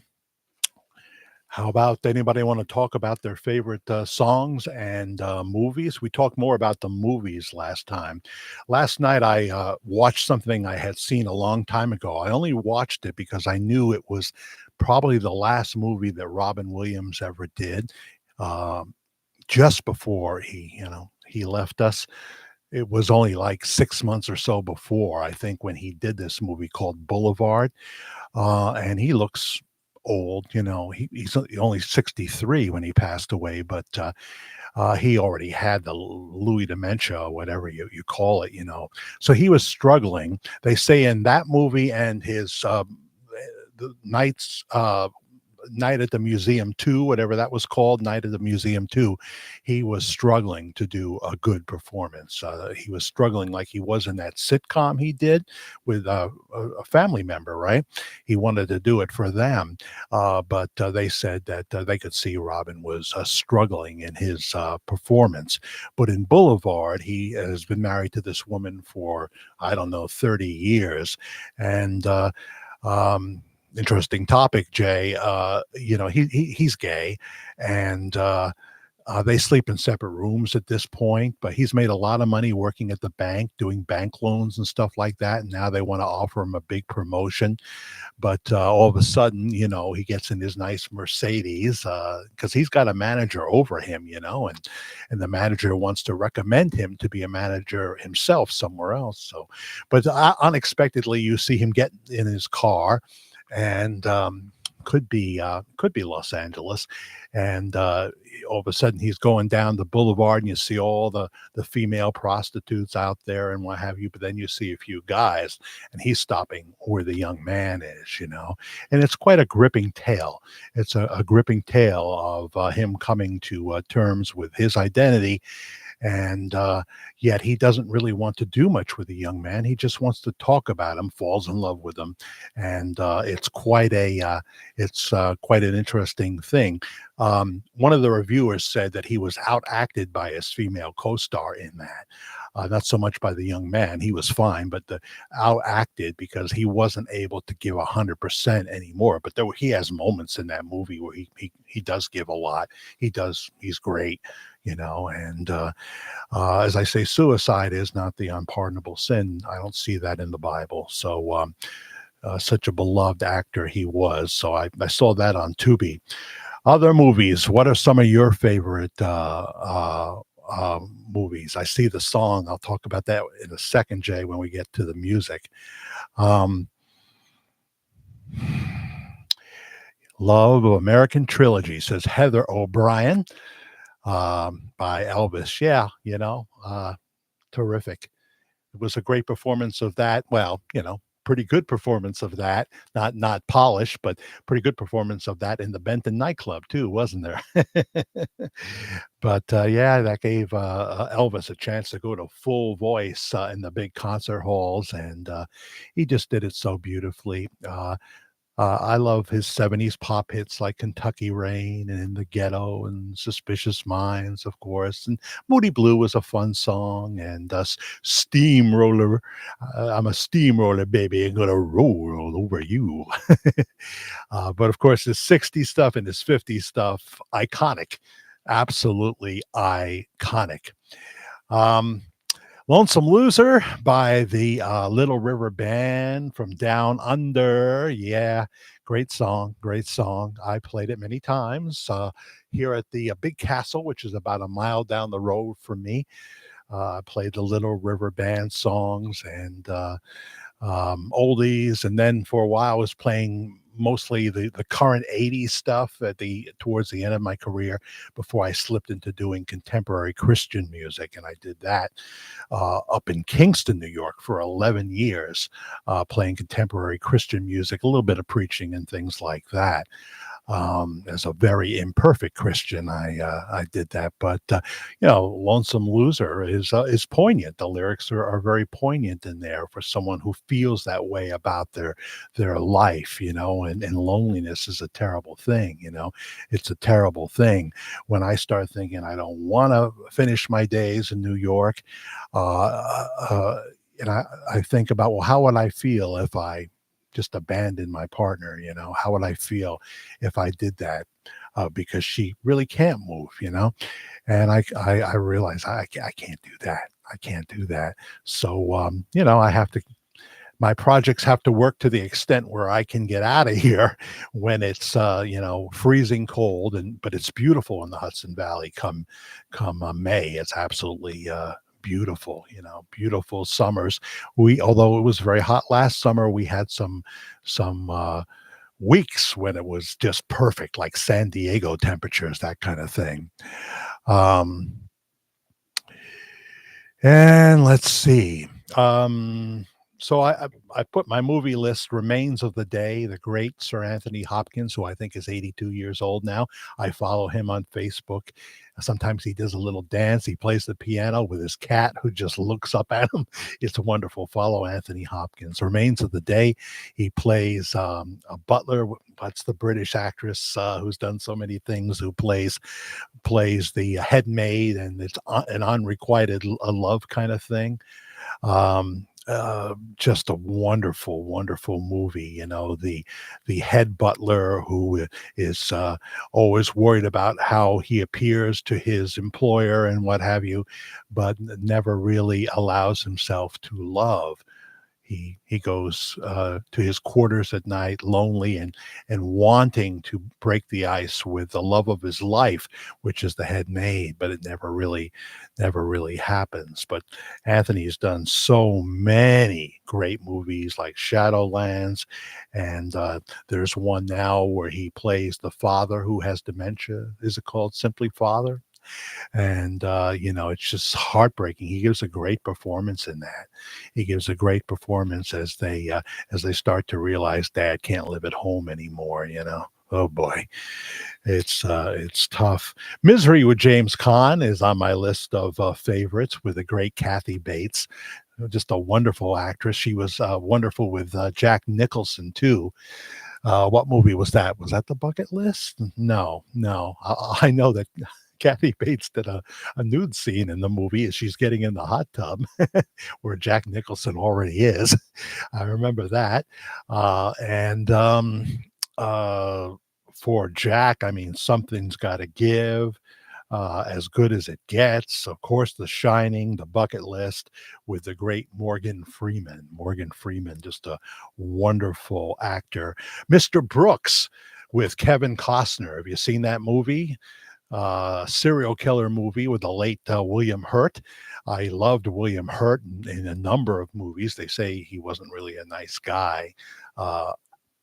how about anybody want to talk about their favorite songs and movies? We talked more about the movies last time. Last night, I watched something I had seen a long time ago. I only watched it because I knew it was probably the last movie that Robin Williams ever did. Um, just before he left us. It was only like 6 months or so before, I think, when he did this movie called Boulevard. And he looks old. He's only 63 when he passed away, but he already had the Louis dementia, or whatever you call it. So he was struggling. They say in that movie and his the Night at the Museum 2, whatever that was called, Night at the Museum 2, he was struggling to do a good performance. He was struggling like he was in that sitcom he did with a family member, right? He wanted to do it for them, but they said that they could see Robin was struggling in his performance. But in Boulevard, he has been married to this woman for, I don't know, 30 years. And interesting topic, Jay. He's gay, and they sleep in separate rooms at this point. But he's made a lot of money working at the bank, doing bank loans and stuff like that. And now they want to offer him a big promotion. But all of a sudden, he gets in his nice Mercedes because he's got a manager over him, and the manager wants to recommend him to be a manager himself somewhere else. So, but unexpectedly, you see him get in his car and could be Los Angeles, and all of a sudden he's going down the boulevard, and you see all the female prostitutes out there and what have you. But then you see a few guys, and he's stopping where the young man is, and it's quite a gripping tale. It's a gripping tale of him coming to terms with his identity, and yet he doesn't really want to do much with the young man. He just wants to talk about him, falls in love with him, and it's quite an interesting thing. One of the reviewers said that he was outacted by his female co-star in that. Not so much by the young man; he was fine, but the outacted because he wasn't able to give 100% anymore. But he has moments in that movie where he does give a lot. He's great, and as I say, suicide is not the unpardonable sin. I don't see that in the Bible. So such a beloved actor he was. So I saw that on Tubi. Other movies. What are some of your favorite movies? I see the song. I'll talk about that in a second, Jay, when we get to the music. Um, Love of American Trilogy, says Heather O'Brien, by Elvis. Yeah, terrific. It was a great performance of that. Well, pretty good performance of that. Not polished, but pretty good performance of that in the Benton nightclub too, wasn't there? But yeah, that gave Elvis a chance to go to full voice in the big concert halls, and he just did it so beautifully. I love his 70s pop hits like Kentucky Rain and In the Ghetto and Suspicious Minds, of course. And Moody Blue was a fun song. And Steamroller. I'm a steamroller, baby. I'm going to roll over you. But of course, his 60s stuff and his 50s stuff, iconic. Absolutely iconic. Lonesome Loser by the Little River Band from Down Under. Yeah, great song, great song. I played it many times here at the Big Castle, which is about a mile down the road from me. I played the Little River Band songs and oldies, and then for a while I was playing mostly the current 80s stuff towards the end of my career before I slipped into doing contemporary Christian music. And I did that up in Kingston, New York for 11 years, playing contemporary Christian music, a little bit of preaching and things like that. As a very imperfect Christian, I did that, but "Lonesome Loser" is poignant. The lyrics are very poignant in there for someone who feels that way about their life, and loneliness is a terrible thing. It's a terrible thing. When I start thinking I don't want to finish my days in New York, and I think about, well, how would I feel if I just abandoned my partner? How would I feel if I did that? Because she really can't move, and I realize I can't do that. I can't do that. So, I have to, my projects have to work to the extent where I can get out of here when it's, freezing cold, but it's beautiful in the Hudson Valley come May. It's absolutely, beautiful, beautiful summers. Although it was very hot last summer, we had some weeks when it was just perfect, like San Diego temperatures, that kind of thing. Um, and let's see. So I put my movie list: Remains of the Day, the great Sir Anthony Hopkins, who I think is 82 years old now. I follow him on Facebook. Sometimes he does a little dance. He plays the piano with his cat who just looks up at him. It's wonderful. Follow Anthony Hopkins. Remains of the Day. He plays a butler. That's the British actress who's done so many things, who plays the head maid, and it's an unrequited love kind of thing. Just a wonderful, wonderful movie. The head butler who is always worried about how he appears to his employer and what have you, but never really allows himself to love he goes to his quarters at night, lonely and wanting to break the ice with the love of his life, which is the head maid, but it never really happens. But Anthony's done so many great movies like Shadowlands, and there's one now where he plays the father who has dementia. Is it called Simply Father? And it's just heartbreaking. He gives a great performance in that. He gives a great performance as they start to realize dad can't live at home anymore. Oh boy, it's tough. Misery with James Caan is on my list of favorites, with the great Kathy Bates, just a wonderful actress. She was wonderful with Jack Nicholson too. What movie was that? Was that The Bucket List? No, no. I know that Kathy Bates did a nude scene in the movie as she's getting in the hot tub where Jack Nicholson already is. I remember that. And uh, for Jack, I mean, something's got to give. As good as it gets. Of course, The Shining, The Bucket List, with the great Morgan Freeman. Morgan Freeman, just a wonderful actor. Mr. Brooks with Kevin Costner. Have you seen that movie? Serial killer movie with the late William Hurt. I loved William Hurt in a number of movies. They say he wasn't really a nice guy.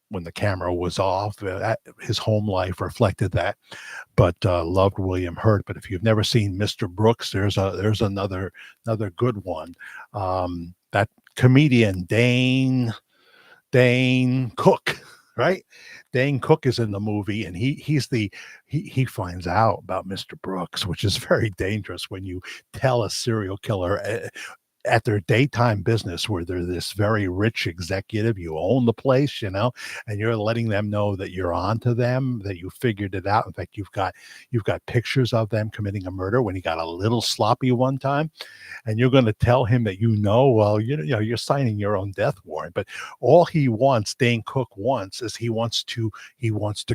When the camera was off, his home life reflected that. But loved William Hurt. But if you've never seen Mr. Brooks, there's another good one. That comedian Dane Cook, right? Dane Cook is in the movie, and he finds out about Mr. Brooks, which is very dangerous when you tell a serial killer at their daytime business, where they're this very rich executive, you own the place, and you're letting them know that you're on to them, that you figured it out. In fact, you've got pictures of them committing a murder when he got a little sloppy one time, and you're going to tell him that, well, you're signing your own death warrant. But all Dane Cook wants, is he wants to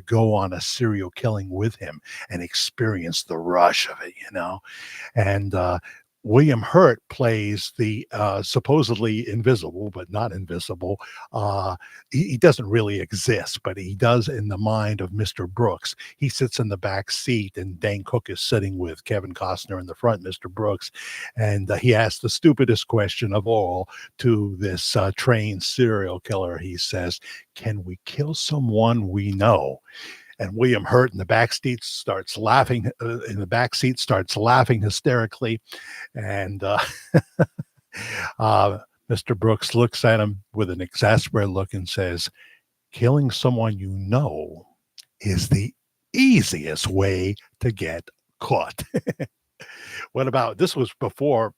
go on a serial killing with him and experience the rush of it. And William Hurt plays the supposedly invisible, but not invisible. He doesn't really exist, but he does in the mind of Mr. Brooks. He sits in the back seat, and Dane Cook is sitting with Kevin Costner in the front, Mr. Brooks. And he asks the stupidest question of all to this trained serial killer. He says, "Can we kill someone we know?" And William Hurt in the back seat starts laughing. Hysterically, and Mr. Brooks looks at him with an exasperated look and says, "Killing someone you know is the easiest way to get caught." What about this? Was before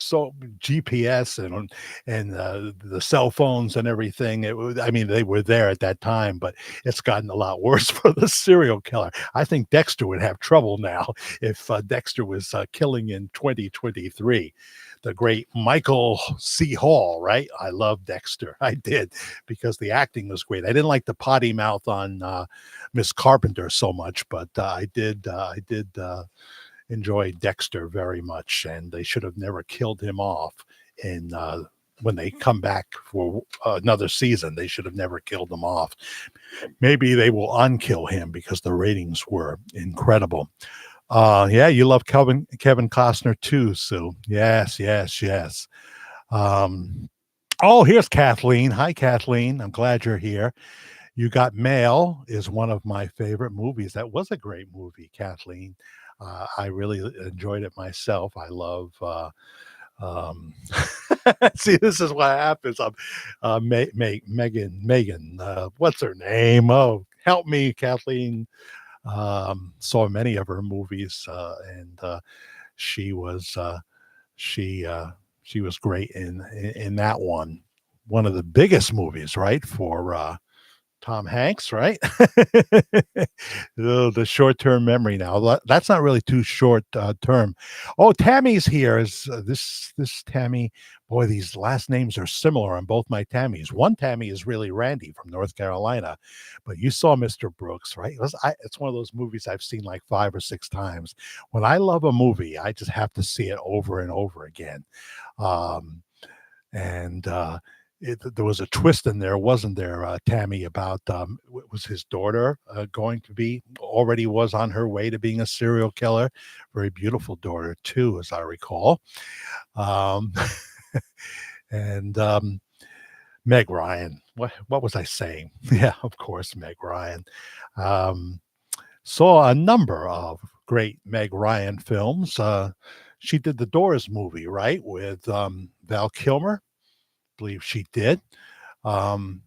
so GPS and the cell phones and everything. I mean, they were there at that time, but it's gotten a lot worse for the serial killer. I think Dexter would have trouble now if Dexter was killing in 2023. The great Michael C. Hall, right? I love Dexter. I did, because the acting was great. I didn't like the potty mouth on Miss Carpenter so much, but I did enjoy Dexter very much, and they should have never killed him off. And when they come back for another season, they should have never killed him off. Maybe they will unkill him, because the ratings were incredible. Yeah, you love Kevin Costner too, Sue. Yes, yes, yes. Um, oh, here's Kathleen. Hi, Kathleen. I'm glad you're here. You Got Mail is one of my favorite movies. That was a great movie, Kathleen. I really enjoyed it myself. I love. Um, See, this is what happens. Megan. What's her name? Oh, help me, Kathleen. Saw many of her movies, and she was she she was great in that one. One of the biggest movies, right, for Tom Hanks, right? Oh, the short-term memory now. That's not really too short term. Oh, Tammy's here. Is this Tammy? Boy, these last names are similar on both my Tammys. One Tammy is really Randy from North Carolina, but you saw Mr. Brooks, right? It's one of those movies I've seen like 5 or 6 times. When I love a movie, I just have to see it over and over again. Um, and there was a twist in there, wasn't there, Tammy, about was his daughter going to be already was on her way to being a serial killer? Very beautiful daughter, too, as I recall. Um, and Meg Ryan. What was I saying? Yeah, of course, Meg Ryan. Um, saw a number of great Meg Ryan films. She did the Doors movie, right, with Val Kilmer. Believe she did. Um,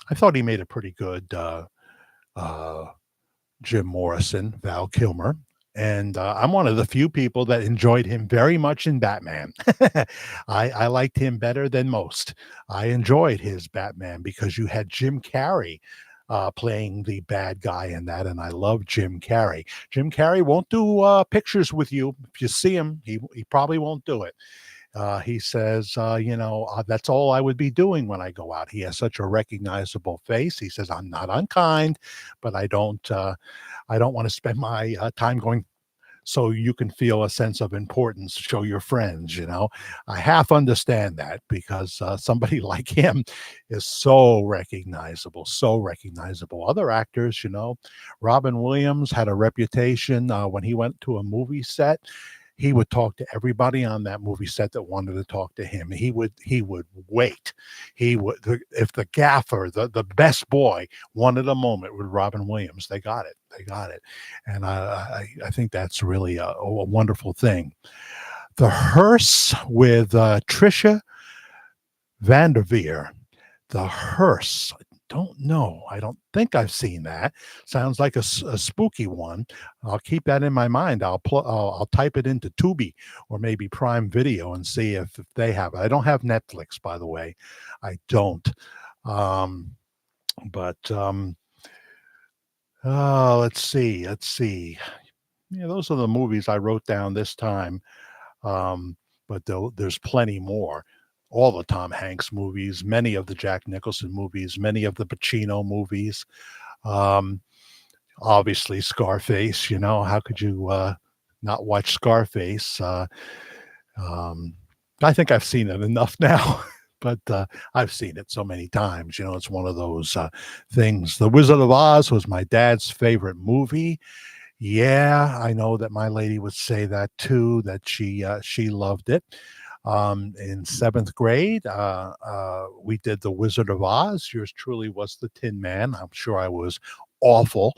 I thought he made a pretty good uh, Jim Morrison, Val Kilmer. And I'm one of the few people that enjoyed him very much in Batman. I liked him better than most. I enjoyed his Batman because you had Jim Carrey playing the bad guy in that, and I love Jim Carrey. Jim Carrey won't do pictures with you. If you see him, he probably won't do it. He says, that's all I would be doing when I go out. He has such a recognizable face. He says, I'm not unkind, but I don't want to spend my time going so you can feel a sense of importance, show your friends, I half understand that because somebody like him is so recognizable, so recognizable. Other actors, Robin Williams had a reputation when he went to a movie set. He would talk to everybody on that movie set that wanted to talk to him. He would wait. He would if the gaffer, the best boy, wanted a moment with Robin Williams, they got it. They got it, and I think that's really a wonderful thing. The Hearse with Trisha Vanderveer. The Hearse. I don't know. I don't think I've seen that. Sounds like a spooky one. I'll keep that in my mind. I'll type it into Tubi or maybe Prime Video and see if they have it. I don't have Netflix, by the way. I don't. Um, but let's see. Let's see. Yeah, those are the movies I wrote down this time. But there's plenty more. All the Tom Hanks movies, many of the Jack Nicholson movies, many of the Pacino movies. Um, Obviously, Scarface. How could you not watch Scarface? Um, I think I've seen it enough now. But I've seen it so many times. It's one of those things. The Wizard of Oz was my dad's favorite movie. Yeah, I know that my lady would say that too, that she loved it. In seventh grade, we did The Wizard of Oz. Yours truly was the Tin Man. I'm sure I was awful.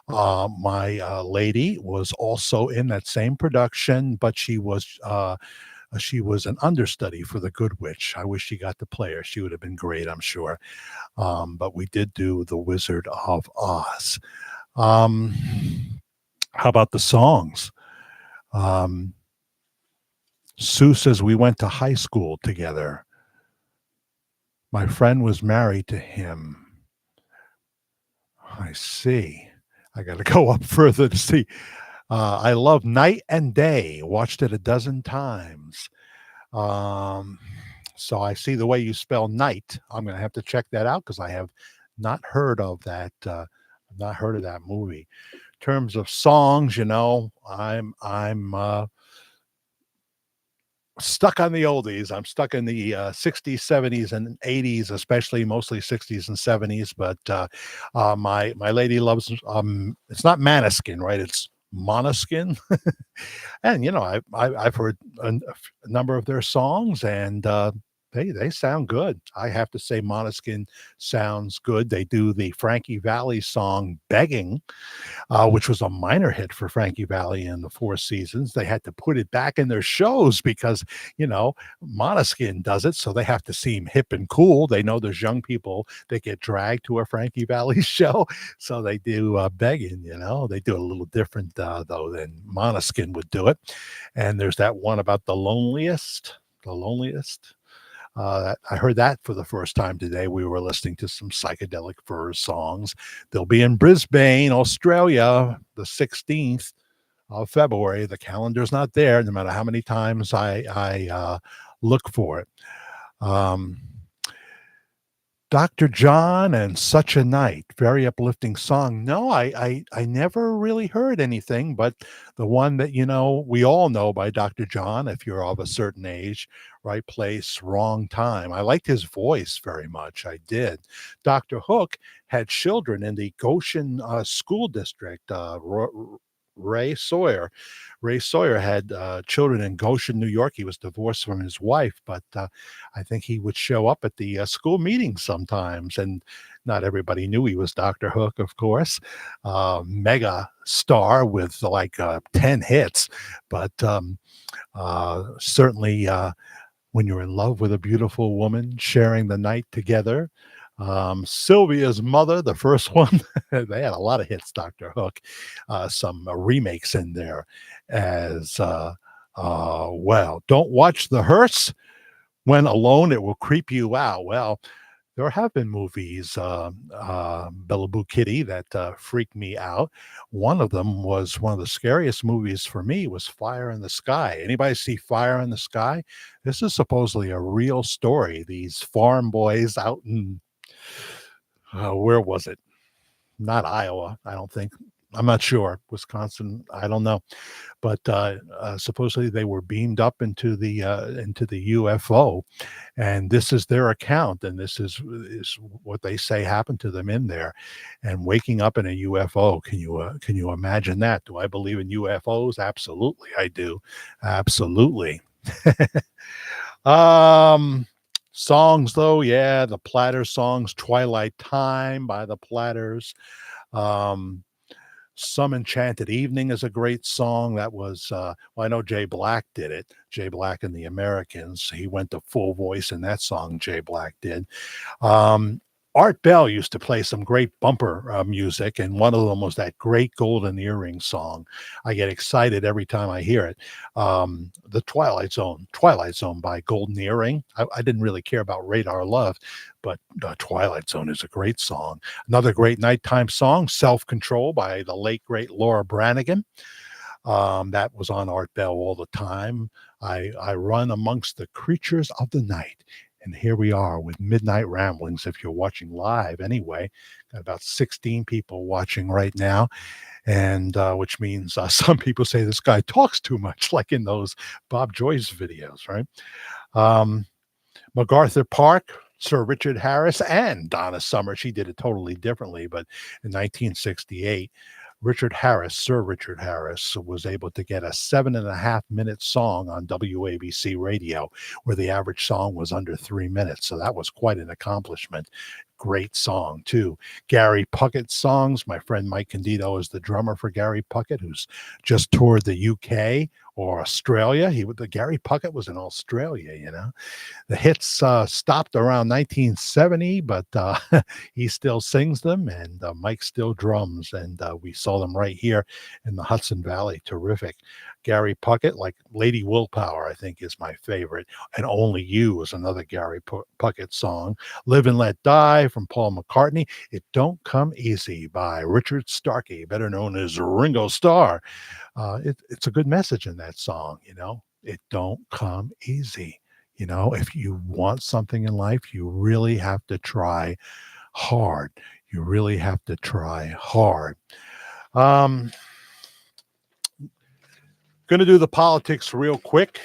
My lady was also in that same production, but she was an understudy for the Good Witch. I wish she got to play her. She would have been great, I'm sure. But we did do The Wizard of Oz. Um, how about the songs? Um, Sue says we went to high school together. My friend was married to him. I see. I got to go up further to see. I love Night and Day. Watched it a dozen times. Um, so I see the way you spell night. I'm going to have to check that out because I have not heard of that. Not heard of that movie. In terms of songs, I'm stuck on the oldies. I'm stuck in the 60s, 70s, and 80s, especially mostly 60s and 70s. But my lady loves. It's not Maniskin, right? It's Monoskin. And I've heard a number of their songs, and they sound good. I have to say, Monoskin sounds good. They do the Frankie Valli song "Begging," which was a minor hit for Frankie Valli in the Four Seasons. They had to put it back in their shows because, Måneskin does it, so they have to seem hip and cool. They know there's young people that get dragged to a Frankie Valli show, so they do Begging, They do it a little different, though, than Måneskin would do it. And there's that one about the loneliest. The loneliest. I heard that for the first time today. We were listening to some Psychedelic Furs songs. They'll be in Brisbane, Australia, the 16th of February. The calendar's not there, no matter how many times I look for it. Um, Dr. John and Such a Night, very uplifting song. No, I never really heard anything, but the one that, we all know by Dr. John, if you're of a certain age, right place, wrong time. I liked his voice very much. I did. Dr. Hook had children in the Goshen School District. Ray Sawyer. Ray Sawyer had children in Goshen, New York. He was divorced from his wife, but I think he would show up at the school meetings sometimes, and not everybody knew he was Dr. Hook, of course. Mega star with like 10 hits, but certainly when you're in love with a beautiful woman, sharing the night together. Sylvia's Mother, the first one, they had a lot of hits, Dr. Hook. Some remakes in there as well. Don't watch the hearse when alone, it will creep you out. Well, there have been movies, Bella Boo Kitty, that freaked me out. One of them was one of the scariest movies for me was Fire in the Sky. Anybody see Fire in the Sky? This is supposedly a real story. These farm boys out in, where was it? Not Iowa, I don't think. I'm not sure. Wisconsin, I don't know, but supposedly they were beamed up into the UFO, and this is their account, and this is what they say happened to them in there, and waking up in a UFO. Can you imagine that? Do I believe in UFOs? Absolutely, I do. Absolutely. um, songs though, yeah, the Platters songs, "Twilight Time" by the Platters. Um, Some Enchanted Evening is a great song. That was, well, I know Jay Black did it. Jay Black and the Americans. He went to full voice in that song, Jay Black did. Um, Art Bell used to play some great bumper music, and one of them was that great Golden Earring song. I get excited every time I hear it. The Twilight Zone by Golden Earring. I didn't really care about Radar Love, but Twilight Zone is a great song. Another great nighttime song, Self Control by the late, great Laura Branigan. That was on Art Bell all the time. I run amongst the creatures of the night. And here we are with Midnight Ramblings. If you're watching live anyway, got about 16 people watching right now, and which means some people say this guy talks too much, like in those Bob Joyce videos, right? Um, MacArthur Park, Sir Richard Harris, and Donna Summer. She did it totally differently, but in 1968, Sir Richard Harris, was able to get a 7.5 minute song on WABC radio, where the average song was under 3 minutes. So that was quite an accomplishment. Great song, too. Gary Puckett songs. My friend Mike Candido is the drummer for Gary Puckett, who's just toured the UK or Australia. The Gary Puckett was in Australia, the hits stopped around 1970, but he still sings them, and Mike still drums, and we saw them right here in the Hudson Valley. Terrific. Gary Puckett, like Lady Willpower, I think is my favorite, and Only You is another Gary Puckett song. Live and Let Die from Paul McCartney. It Don't Come Easy by Richard Starkey, better known as Ringo Starr. It's a good message in that song, It don't come easy. If you want something in life, you really have to try hard. You really have to try hard. Um, Going to do the politics real quick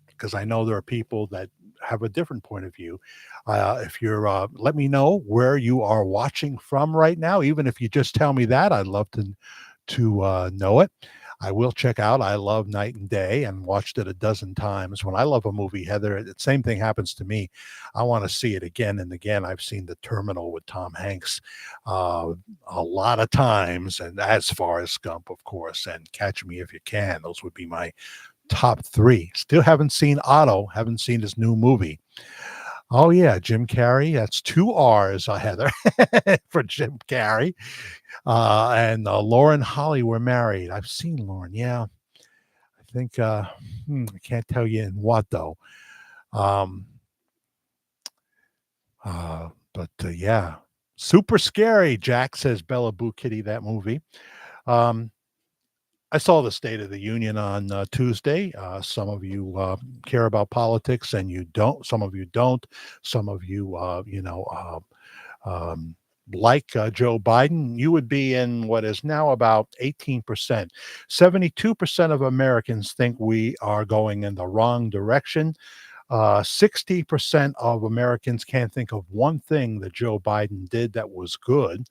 because I know there are people that have a different point of view. If you're, let me know where you are watching from right now. Even if you just tell me that, I'd love to know it. I will check out I Love Night and Day and watched it a dozen times. When I love a movie, Heather, the same thing happens to me. I want to see it again and again. I've seen The Terminal with Tom Hanks a lot of times, and as far as Gump, of course, and Catch Me If You Can. Those would be my top three. Still haven't seen Otto, haven't seen his new movie. Oh, yeah, Jim Carrey. That's two R's, Heather, for Jim Carrey. And Lauren Holly were married. I've seen Lauren. Yeah. I think, I can't tell you in what, though. Um, but yeah, super scary. Jack says Bella Boo Kitty, that movie. Um, I saw the State of the Union on Tuesday. Some of you care about politics, and you don't. Some of you don't. Some of you, um, like Joe Biden, you would be in what is now about 18%. 72% of Americans think we are going in the wrong direction. 60% of Americans can't think of one thing that Joe Biden did that was good.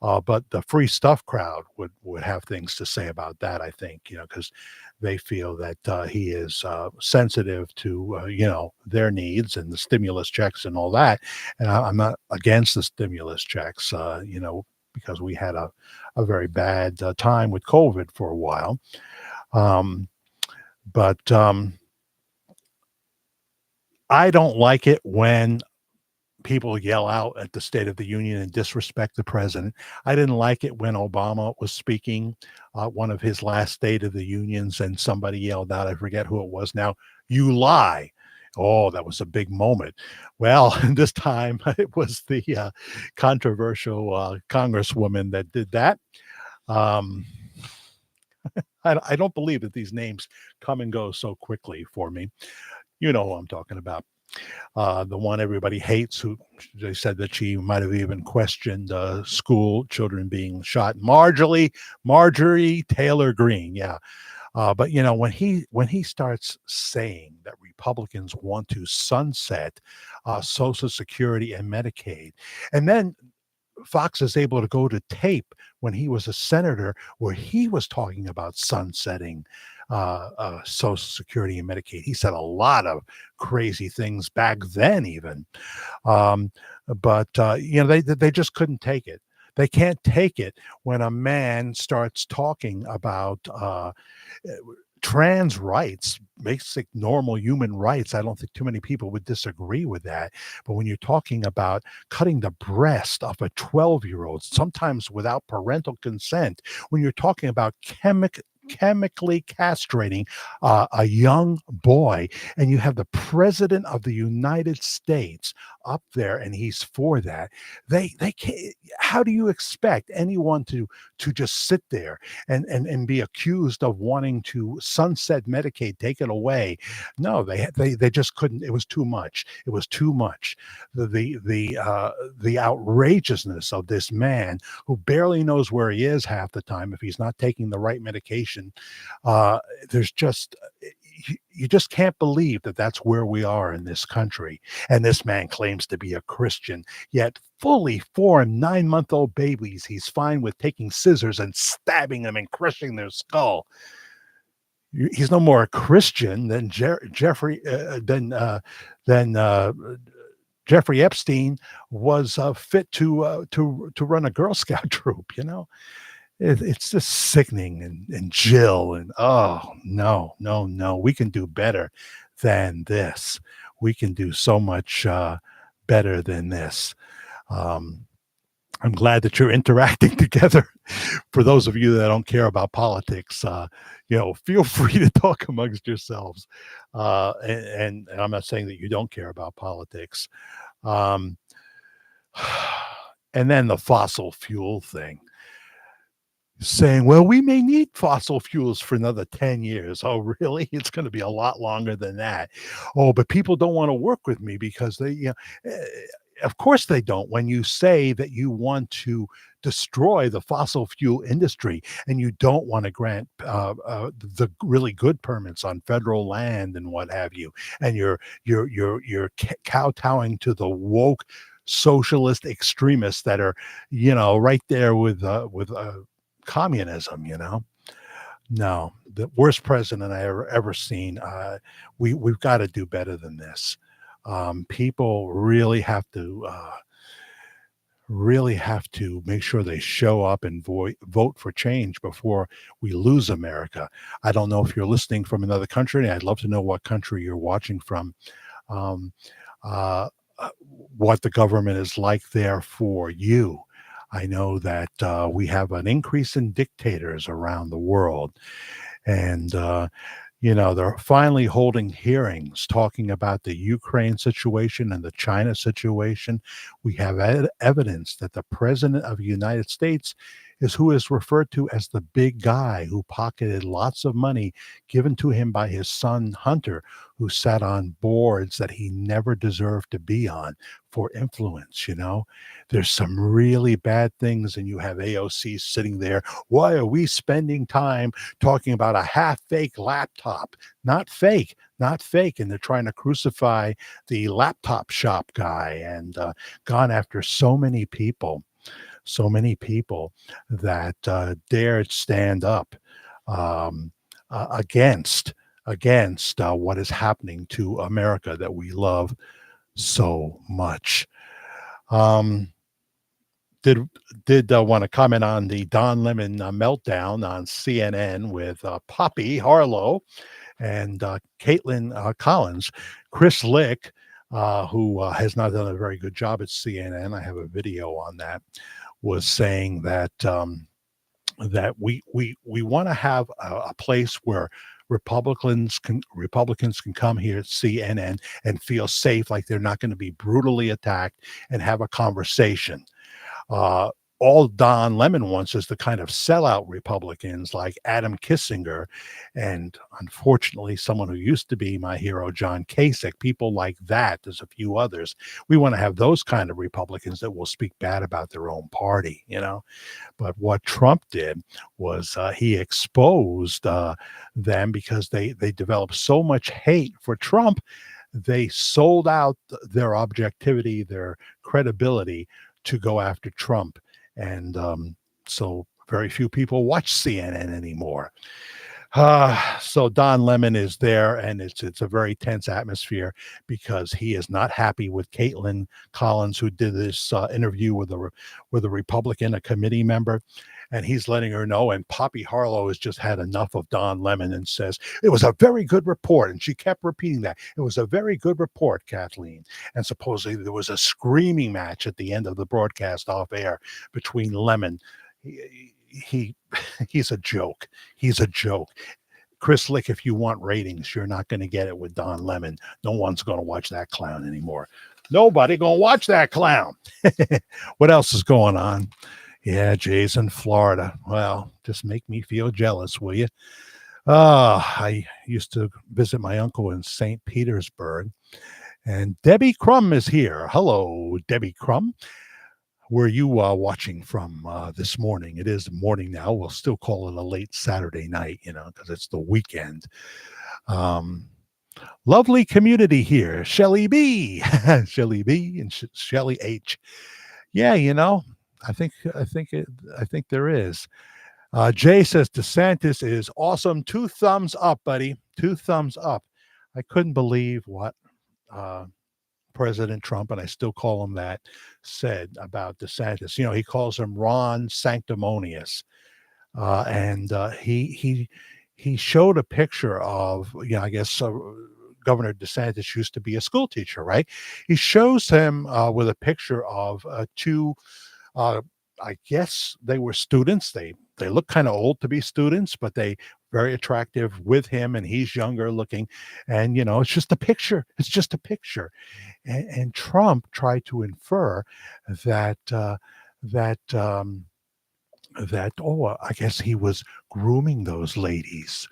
But the free stuff crowd would have things to say about that, I think, because they feel that he is sensitive to their needs and the stimulus checks and all that. And I'm not against the stimulus checks, because we had a very bad time with COVID for a while. Um, but I don't like it when people yell out at the State of the Union and disrespect the president. I didn't like it when Obama was speaking, one of his last State of the Unions, and somebody yelled out, I forget who it was now, "You lie." Oh, that was a big moment. Well, this time it was the controversial congresswoman that did that. Um, I don't believe that these names come and go so quickly for me. You know who I'm talking about. The one everybody hates, who they said that she might have even questioned school children being shot. Marjorie Taylor Greene, yeah. But when he starts saying that Republicans want to sunset Social Security and Medicaid, and then Fox is able to go to tape when he was a senator where he was talking about sunsetting Social Security and Medicaid. He said a lot of crazy things back then, even. Um, but they just couldn't take it. They can't take it when a man starts talking about trans rights, basic normal human rights. I don't think too many people would disagree with that. But when you're talking about cutting the breast of a 12-year-old, sometimes without parental consent, when you're talking about chemically castrating a young boy, and you have the president of the United States up there and he's for that, they can't. How do you expect anyone to just sit there and be accused of wanting to sunset Medicaid, take it away? No, they just couldn't. It was too much. It was too much. The outrageousness of this man who barely knows where he is half the time if he's not taking the right medication. uh there's just you just can't believe that that's where we are in this country. And this man claims to be a Christian, yet fully formed 9-month-old babies he's fine with taking scissors and stabbing them and crushing their skull. He's no more a Christian than Jeffrey than Jeffrey Epstein was fit to run a Girl Scout troop. It's just sickening, and Jill, and oh, no, no, no, we can do better than this. We can do so much better than this. Um, I'm glad that you're interacting together. For those of you that don't care about politics, feel free to talk amongst yourselves. And I'm not saying that you don't care about politics. Um, and then the fossil fuel thing, saying, well, we may need fossil fuels for another 10 years. Oh, really? It's going to be a lot longer than that. Oh, but people don't want to work with me because of course they don't. When you say that you want to destroy the fossil fuel industry and you don't want to grant the really good permits on federal land and what have you, and you're kowtowing to the woke socialist extremists that are, right there with communism. No, the worst president I ever seen. We've got to do better than this. People really have to make sure they show up and vote for change before we lose America. I don't know if you're listening from another country. I'd love to know what country you're watching from. Um, uh, what the government is like there for you. I know that we have an increase in dictators around the world. And, they're finally holding hearings talking about the Ukraine situation and the China situation. We have evidence that the president of the United States is who is referred to as the big guy who pocketed lots of money given to him by his son Hunter, who sat on boards that he never deserved to be on for influence. There's some really bad things, and you have AOC sitting there. Why are we spending time talking about a half fake laptop? Not fake, not fake. And they're trying to crucify the laptop shop guy, and gone after so many people that dared stand up um, against what is happening to America that we love so much. Um, did want to comment on the Don Lemon meltdown on CNN with Poppy Harlow and Caitlin Collins. Chris Lick, who has not done a very good job at CNN, I have a video on that, was saying that that we want to have a place where Republicans can come here at CNN and feel safe, like they're not going to be brutally attacked, and have a conversation. Uh, all Don Lemon wants is the kind of sellout Republicans like Adam Kissinger, and unfortunately, someone who used to be my hero, John Kasich, people like that. There's a few others. We want to have those kind of Republicans that will speak bad about their own party. But what Trump did was he exposed them because they developed so much hate for Trump. They sold out their objectivity, their credibility, to go after Trump. And so very few people watch CNN anymore. So Don Lemon is there, and it's a very tense atmosphere because he is not happy with Caitlin Collins, who did this interview with a Republican, a committee member, and he's letting her know. And Poppy Harlow has just had enough of Don Lemon and says it was a very good report, and she kept repeating that it was a very good report, Kathleen. And supposedly there was a screaming match at the end of the broadcast off air between Lemon. He's a joke. He's a joke. Chris Lick, if you want ratings, you're not going to get it with Don Lemon. No one's going to watch that clown anymore. Nobody going to watch that clown. What else is going on? Yeah, Jay's in Florida. Well, just make me feel jealous, will you? I used to visit my uncle in St. Petersburg, and Debbie Crum is here. Hello, Debbie Crum. Where are you watching from this morning? It is morning now. We'll still call it a late Saturday night, because it's the weekend. Lovely community here. Shelly B, Shelly B, and Shelly H. Yeah, I think there is. Jay says DeSantis is awesome. 2 thumbs up, buddy. 2 thumbs up. I couldn't believe what President Trump, and I still call him that, said about DeSantis. He calls him Ron Sanctimonious, and he showed a picture of, I guess Governor DeSantis used to be a school teacher, right? He shows him with a picture of 2. I guess they were students. They look kind of old to be students, but they very attractive with him, and he's younger looking. And it's just a picture. It's just a picture. And Trump tried to infer that I guess he was grooming those ladies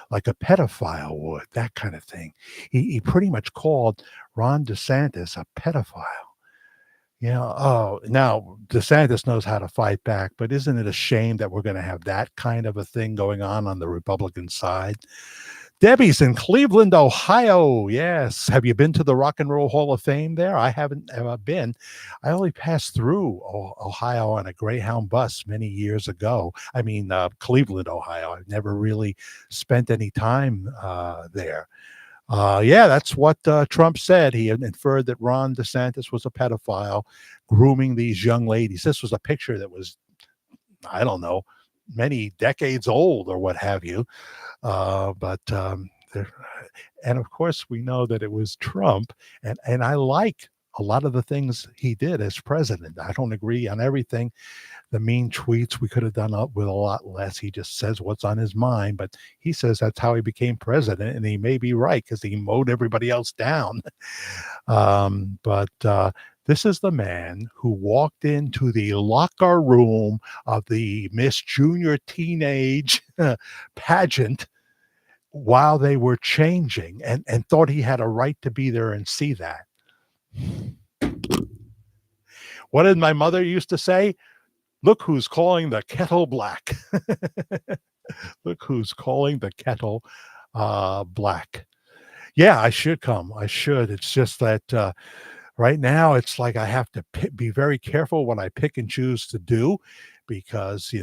like a pedophile would, that kind of thing. He pretty much called Ron DeSantis a pedophile. Now DeSantis knows how to fight back, but isn't it a shame that we're going to have that kind of a thing going on the Republican side? Debbie's in Cleveland, Ohio. Yes. Have you been to the Rock and Roll Hall of Fame there? I haven't ever been. I only passed through Ohio on a Greyhound bus many years ago. I mean, Cleveland, Ohio. I've never really spent any time there. That's what Trump said. He inferred that Ron DeSantis was a pedophile grooming these young ladies. This was a picture that was, I don't know, many decades old or what have you. And of course, we know that it was Trump. And I like a lot of the things he did as president. I don't agree on everything. The mean tweets, we could have done up with a lot less. He just says what's on his mind, but he says that's how he became president, and he may be right because he mowed everybody else down. But This is the man who walked into the locker room of the Miss Junior Teenage pageant while they were changing and thought he had a right to be there and see that. What did my mother used to say? Look who's calling the kettle black. Look who's calling the kettle black. Yeah, I should come. I should. It's just that right now it's like I have to be very careful what I pick and choose to do because,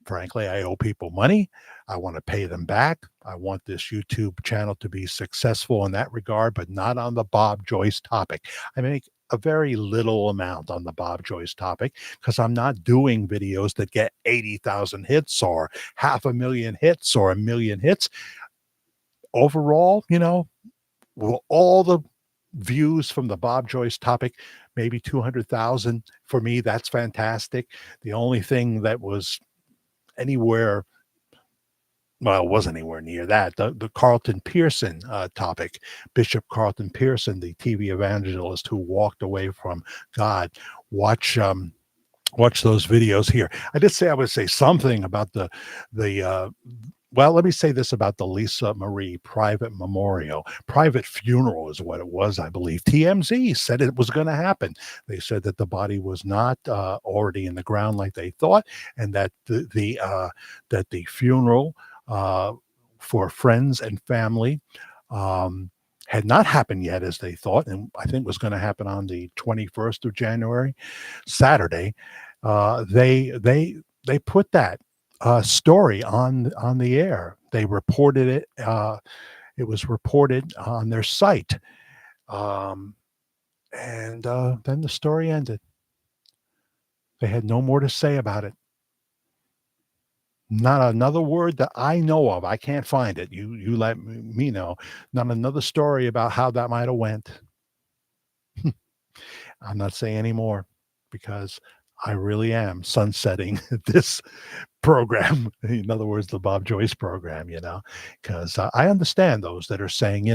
frankly, I owe people money. I want to pay them back. I want this YouTube channel to be successful in that regard, but not on the Bob Joyce topic. I make a very little amount on the Bob Joyce topic because I'm not doing videos that get 80,000 hits or 500,000 hits or 1,000,000 hits. Overall, will all the views from the Bob Joyce topic, maybe 200,000. For me, that's fantastic. The only thing that was anywhere, well, it wasn't anywhere near that. The Carlton Pearson topic, Bishop Carlton Pearson, the TV evangelist who walked away from God. Watch those videos here. I did say I would say something about the well, let me say this about the Lisa Marie private memorial. Private funeral is what it was, I believe. TMZ said it was going to happen. They said that the body was not already in the ground like they thought, and that that the funeral for friends and family had not happened yet as they thought, and I think was going to happen on the 21st of January, Saturday. They put that story on the air. They reported it. It was reported on their site, and then the story ended. They had no more to say about it. Not another word that I know of. I can't find it. You let me know. Not another story about how that might have went. I'm not saying anymore because I really am sunsetting this program. In other words, the Bob Joyce program, because I understand those that are saying,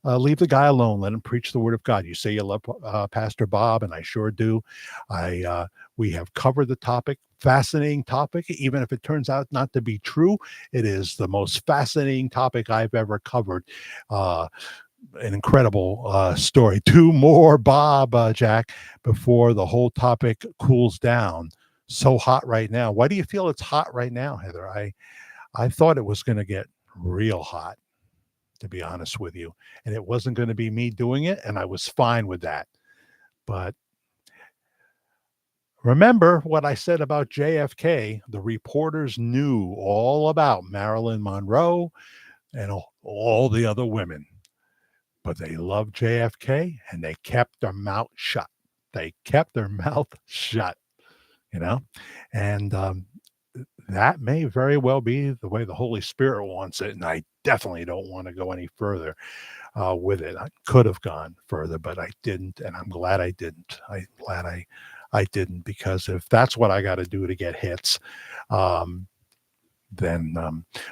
leave the guy alone, let him preach the word of God. You say you love Pastor Bob, and I sure do. We have covered the topic, fascinating topic, even if it turns out not to be true. It is the most fascinating topic I've ever covered. An incredible story. Two more, Bob, Jack, before the whole topic cools down. So hot right now. Why do you feel it's hot right now, Heather? I thought it was going to get real hot, to be honest with you, and it wasn't going to be me doing it, and I was fine with that. But remember what I said about JFK? The reporters knew all about Marilyn Monroe and all the other women, but they loved JFK and they kept their mouth shut. They kept their mouth shut, and that may very well be the way the Holy Spirit wants it. And I definitely don't want to go any further with it. I could have gone further, but I didn't. And I'm glad I didn't. I'm glad I didn't, because if that's what I got to do to get hits, then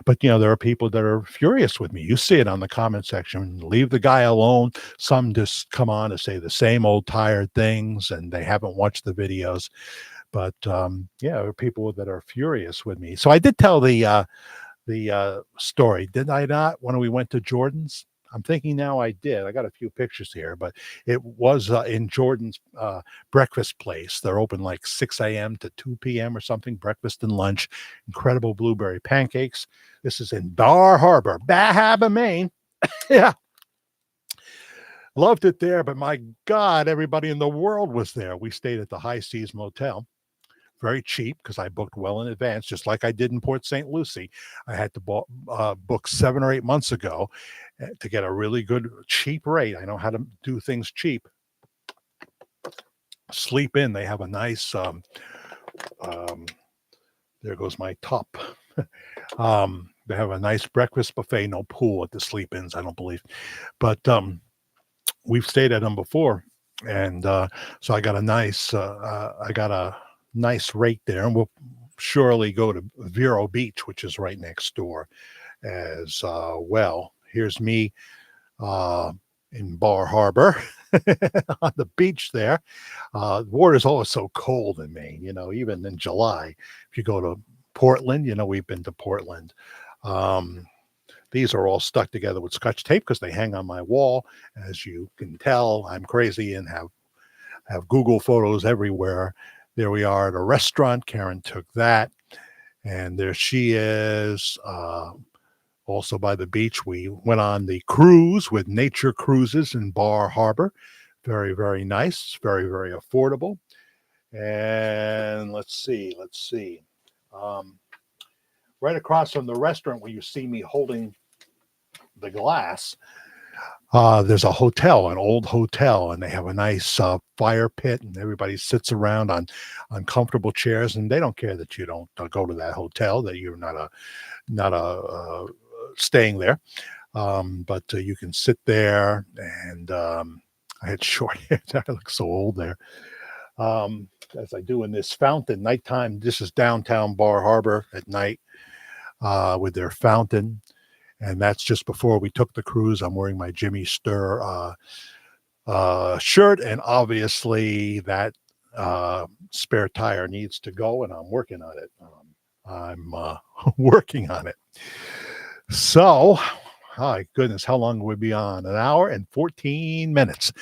but there are people that are furious with me. You see it on the comment section. Leave the guy alone. Some just come on to say the same old tired things, and they haven't watched the videos. But there are people that are furious with me. So I did tell the story, did I not, when we went to Jordan's? I'm thinking now I did. I got a few pictures here, but it was in Jordan's breakfast place. They're open like 6 a.m. to 2 p.m. or something, breakfast and lunch. Incredible blueberry pancakes. This is in Bar Harbor, Maine. Yeah. Loved it there, but my God, everybody in the world was there. We stayed at the High Seas Motel. Very cheap because I booked well in advance, just like I did in Port St. Lucie. I had to book 7 or 8 months ago to get a really good cheap rate. I know how to do things cheap. Sleep in. They have a nice. There goes my top. They have a nice breakfast buffet. No pool at the sleep-ins, I don't believe, but we've stayed at them before, and so I got a nice rate there, and we'll surely go to Vero Beach, which is right next door as well. Here's me in Bar Harbor on the beach there. The water is always so cold in Maine, even in July. If you go to Portland, we've been to Portland. Um, these are all stuck together with Scotch tape because they hang on my wall. As you can tell, I'm crazy and have Google photos everywhere. There we are at a restaurant. Karen took that, and there she is. Also by the beach, we went on the cruise with Nature Cruises in Bar Harbor. Very, very nice. Very, very affordable. And let's see. Um, right across from the restaurant where you see me holding the glass, there's a hotel, an old hotel, and they have a nice fire pit, and everybody sits around on comfortable chairs, and they don't care that you don't go to that hotel, that you're not a staying there, but you can sit there, and I had short hair. I look so old there. As I do in this fountain, nighttime. This is downtown Bar Harbor at night with their fountain. And that's just before we took the cruise. I'm wearing my Jimmy Sturr shirt, and obviously that spare tire needs to go, and I'm working on it. I'm working on it. So, my goodness, how long would we be on? An hour and 14 minutes.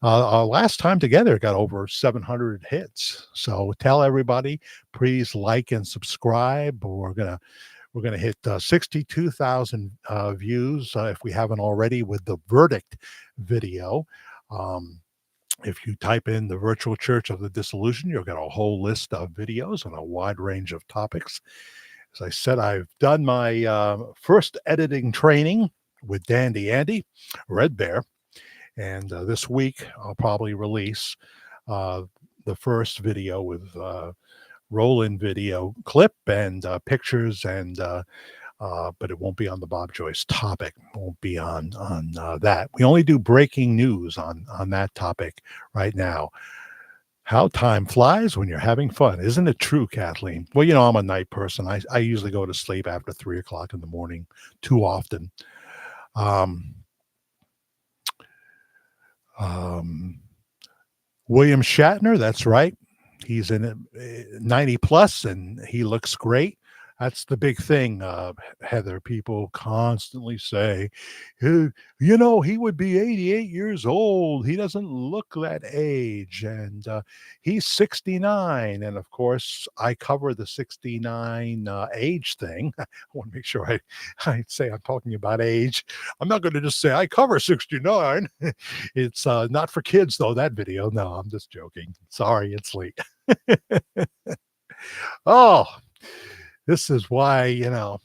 Our last time together got over 700 hits. So tell everybody, please like and subscribe. We're gonna hit 62,000 views if we haven't already with the Verdict video. If you type in the Virtual Church of the Dissolution, you'll get a whole list of videos on a wide range of topics. As I said, I've done my first editing training with Dandy Andy, Red Bear, and this week I'll probably release the first video with roll-in video clip and pictures, and but it won't be on the Bob Joyce topic. It won't be on that. We only do breaking news on that topic right now. How time flies when you're having fun. Isn't it true, Kathleen? Well, I'm a night person. I usually go to sleep after 3 o'clock in the morning too often. Um, William Shatner, that's right. He's in it 90 plus, and he looks great. That's the big thing, Heather. People constantly say, he would be 88 years old. He doesn't look that age. And he's 69. And of course, I cover the 69 age thing. I want to make sure I say I'm talking about age. I'm not going to just say I cover 69. It's not for kids, though, that video. No, I'm just joking. Sorry, it's late. Oh, this is why, I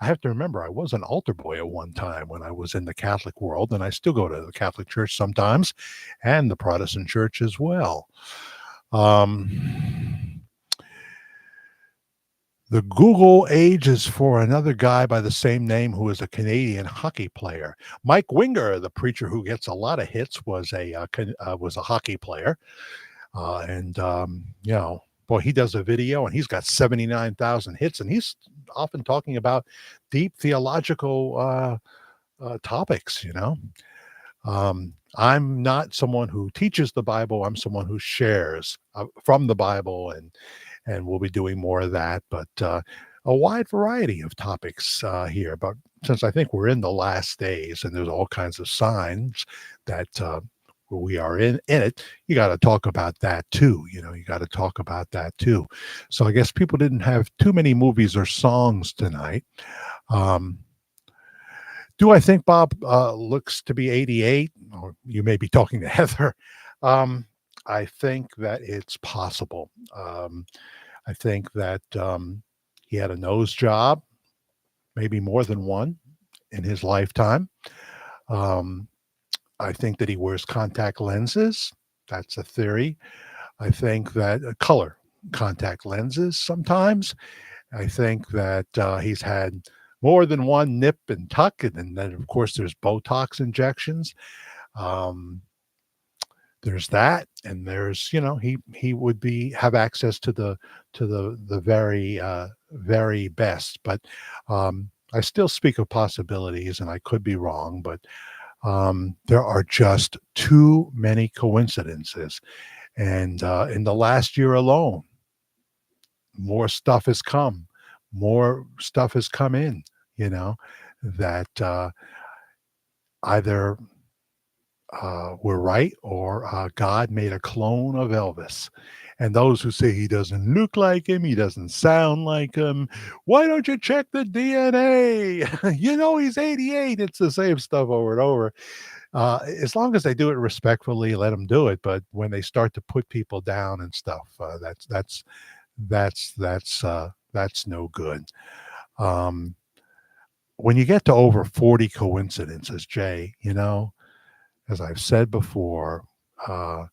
have to remember I was an altar boy at one time when I was in the Catholic world, and I still go to the Catholic Church sometimes, and the Protestant Church as well. The Google age is for another guy by the same name who is a Canadian hockey player. Mike Winger, the preacher who gets a lot of hits, was a hockey player, and boy, he does a video and he's got 79,000 hits, and he's often talking about deep theological topics. I'm not someone who teaches the Bible. I'm someone who shares from the Bible, and we'll be doing more of that. But a wide variety of topics here. But since I think we're in the last days and there's all kinds of signs that we are in it, you got to talk about that too. You got to talk about that too. So I guess people didn't have too many movies or songs tonight. Do I think Bob looks to be 88? Or you may be talking to Heather. I think that it's possible. I think that he had a nose job, maybe more than one in his lifetime. I think that he wears contact lenses. That's a theory. I think that color contact lenses sometimes. I think that he's had more than one nip and tuck, and then of course there's Botox injections. There's that, and there's he would have access to the very very best. But I still speak of possibilities, and I could be wrong, but There are just too many coincidences. And in the last year alone, more stuff has come, more stuff has come in, you know, that either were right or God made a clone of Elvis. And those who say he doesn't look like him, he doesn't sound like him, why don't you check the DNA? He's 88. It's the same stuff over and over. As long as they do it respectfully, let them do it. But when they start to put people down and stuff, that's no good. Um, when you get to over 40 coincidences, Jay, as I've said before, uh,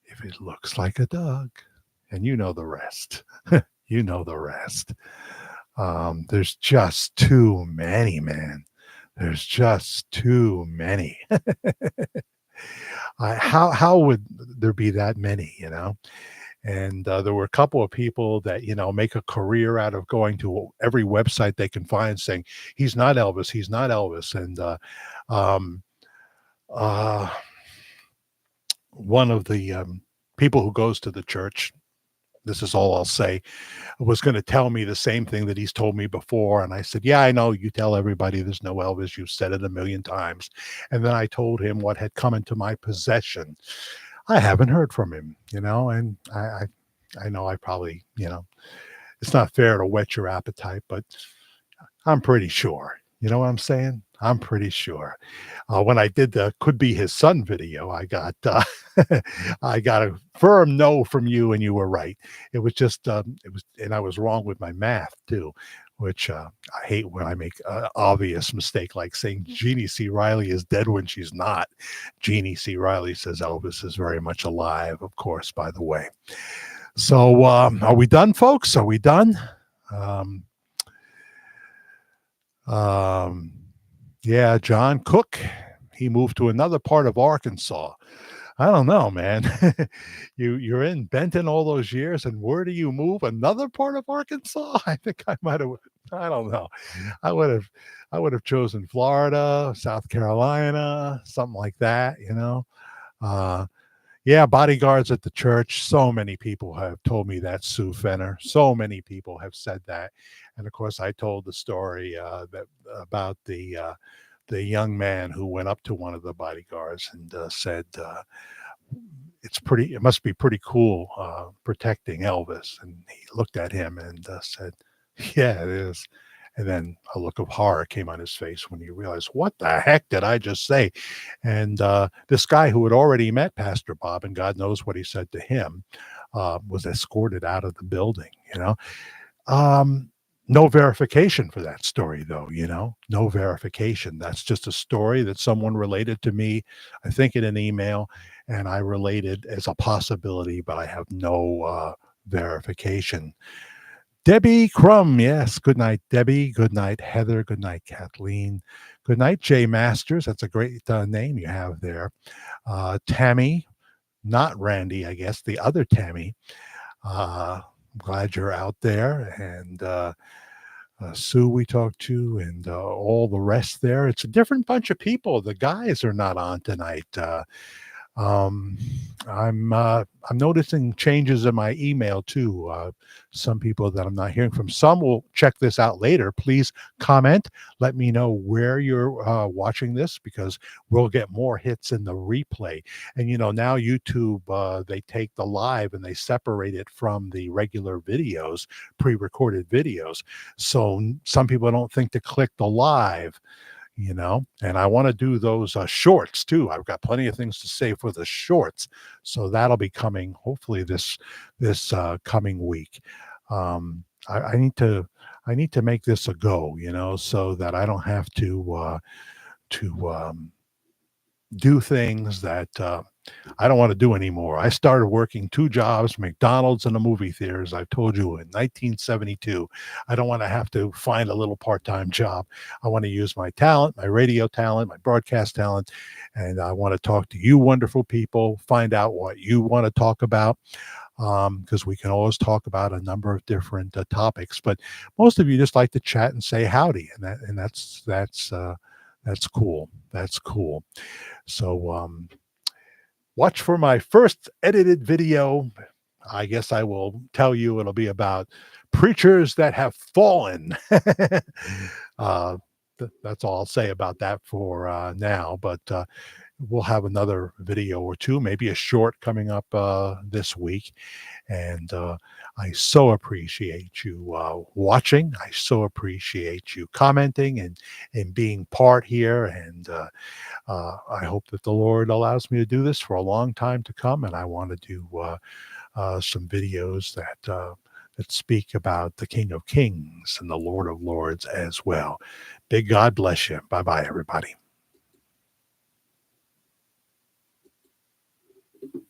if it looks like a dog, and you know the rest, you know the rest. There's just too many, man. There's just too many. How would there be that many? And there were a couple of people that make a career out of going to every website they can find, saying he's not Elvis, he's not Elvis, and um, uh, one of the people who goes to the church, this is all I'll say, was going to tell me the same thing that he's told me before. And I said, yeah, I know you tell everybody there's no Elvis. You've said it a million times. And then I told him what had come into my possession. I haven't heard from him, and I know I probably, it's not fair to whet your appetite, but I'm pretty sure. You know what I'm saying? I'm pretty sure. When I did the "Could Be His Son" video, I got I got a firm no from you, and you were right. It was just and I was wrong with my math too, which I hate when I make an obvious mistake, like saying Jeannie C. Riley is dead when she's not. Jeannie C. Riley says Elvis is very much alive, of course. By the way, so are we done, folks? Are we done? Um, um, yeah, John Cook, he moved to another part of Arkansas. I don't know, man. You're in Benton all those years, and where do you move? Another part of Arkansas? I think I might have. I don't know. I would have. I would have chosen Florida, South Carolina, something like that. Uh, yeah, bodyguards at the church. So many people have told me that, Sue Fenner. So many people have said that, and of course, I told the story that about the young man who went up to one of the bodyguards and said, it must be pretty cool protecting Elvis. And he looked at him and said, yeah, it is. And then a look of horror came on his face when he realized, what the heck did I just say? And this guy who had already met Pastor Bob, and God knows what he said to him, was escorted out of the building. Um, no verification for that story, though, no verification. That's just a story that someone related to me, I think in an email, and I related as a possibility, but I have no verification. Debbie Crum, yes. Good night, Debbie. Good night, Heather. Good night, Kathleen. Good night, Jay Masters. That's a great name you have there. Tammy, not Randy, I guess, the other Tammy. I'm glad you're out there. And Sue, we talked to, and all the rest there. It's a different bunch of people. The guys are not on tonight. Um, I'm noticing changes in my email too. Some people that I'm not hearing from. Some will check this out later. Please comment. Let me know where you're watching this, because we'll get more hits in the replay. And now YouTube, they take the live and they separate it from the regular videos, pre-recorded videos. So some people don't think to click the live. And I want to do those shorts too. I've got plenty of things to say for the shorts, so that'll be coming hopefully this coming week. I need to make this a go, so that I don't have to do things that I don't want to do anymore. I started working 2 jobs, McDonald's and a movie theaters. I told you in 1972. I don't want to have to find a little part-time job. I want to use my talent, my radio talent, my broadcast talent, and I want to talk to you wonderful people, find out what you want to talk about, because we can always talk about a number of different topics. But most of you just like to chat and say howdy, and That's cool. That's cool. So, watch for my first edited video. I guess I will tell you it'll be about preachers that have fallen. uh, that's all I'll say about that for now. But we'll have another video or two, maybe a short coming up this week. And I so appreciate you watching. I so appreciate you commenting and being part here. And I hope that the Lord allows me to do this for a long time to come. And I want to do some videos that speak about the King of Kings and the Lord of Lords as well. Big God bless you. Bye bye, everybody.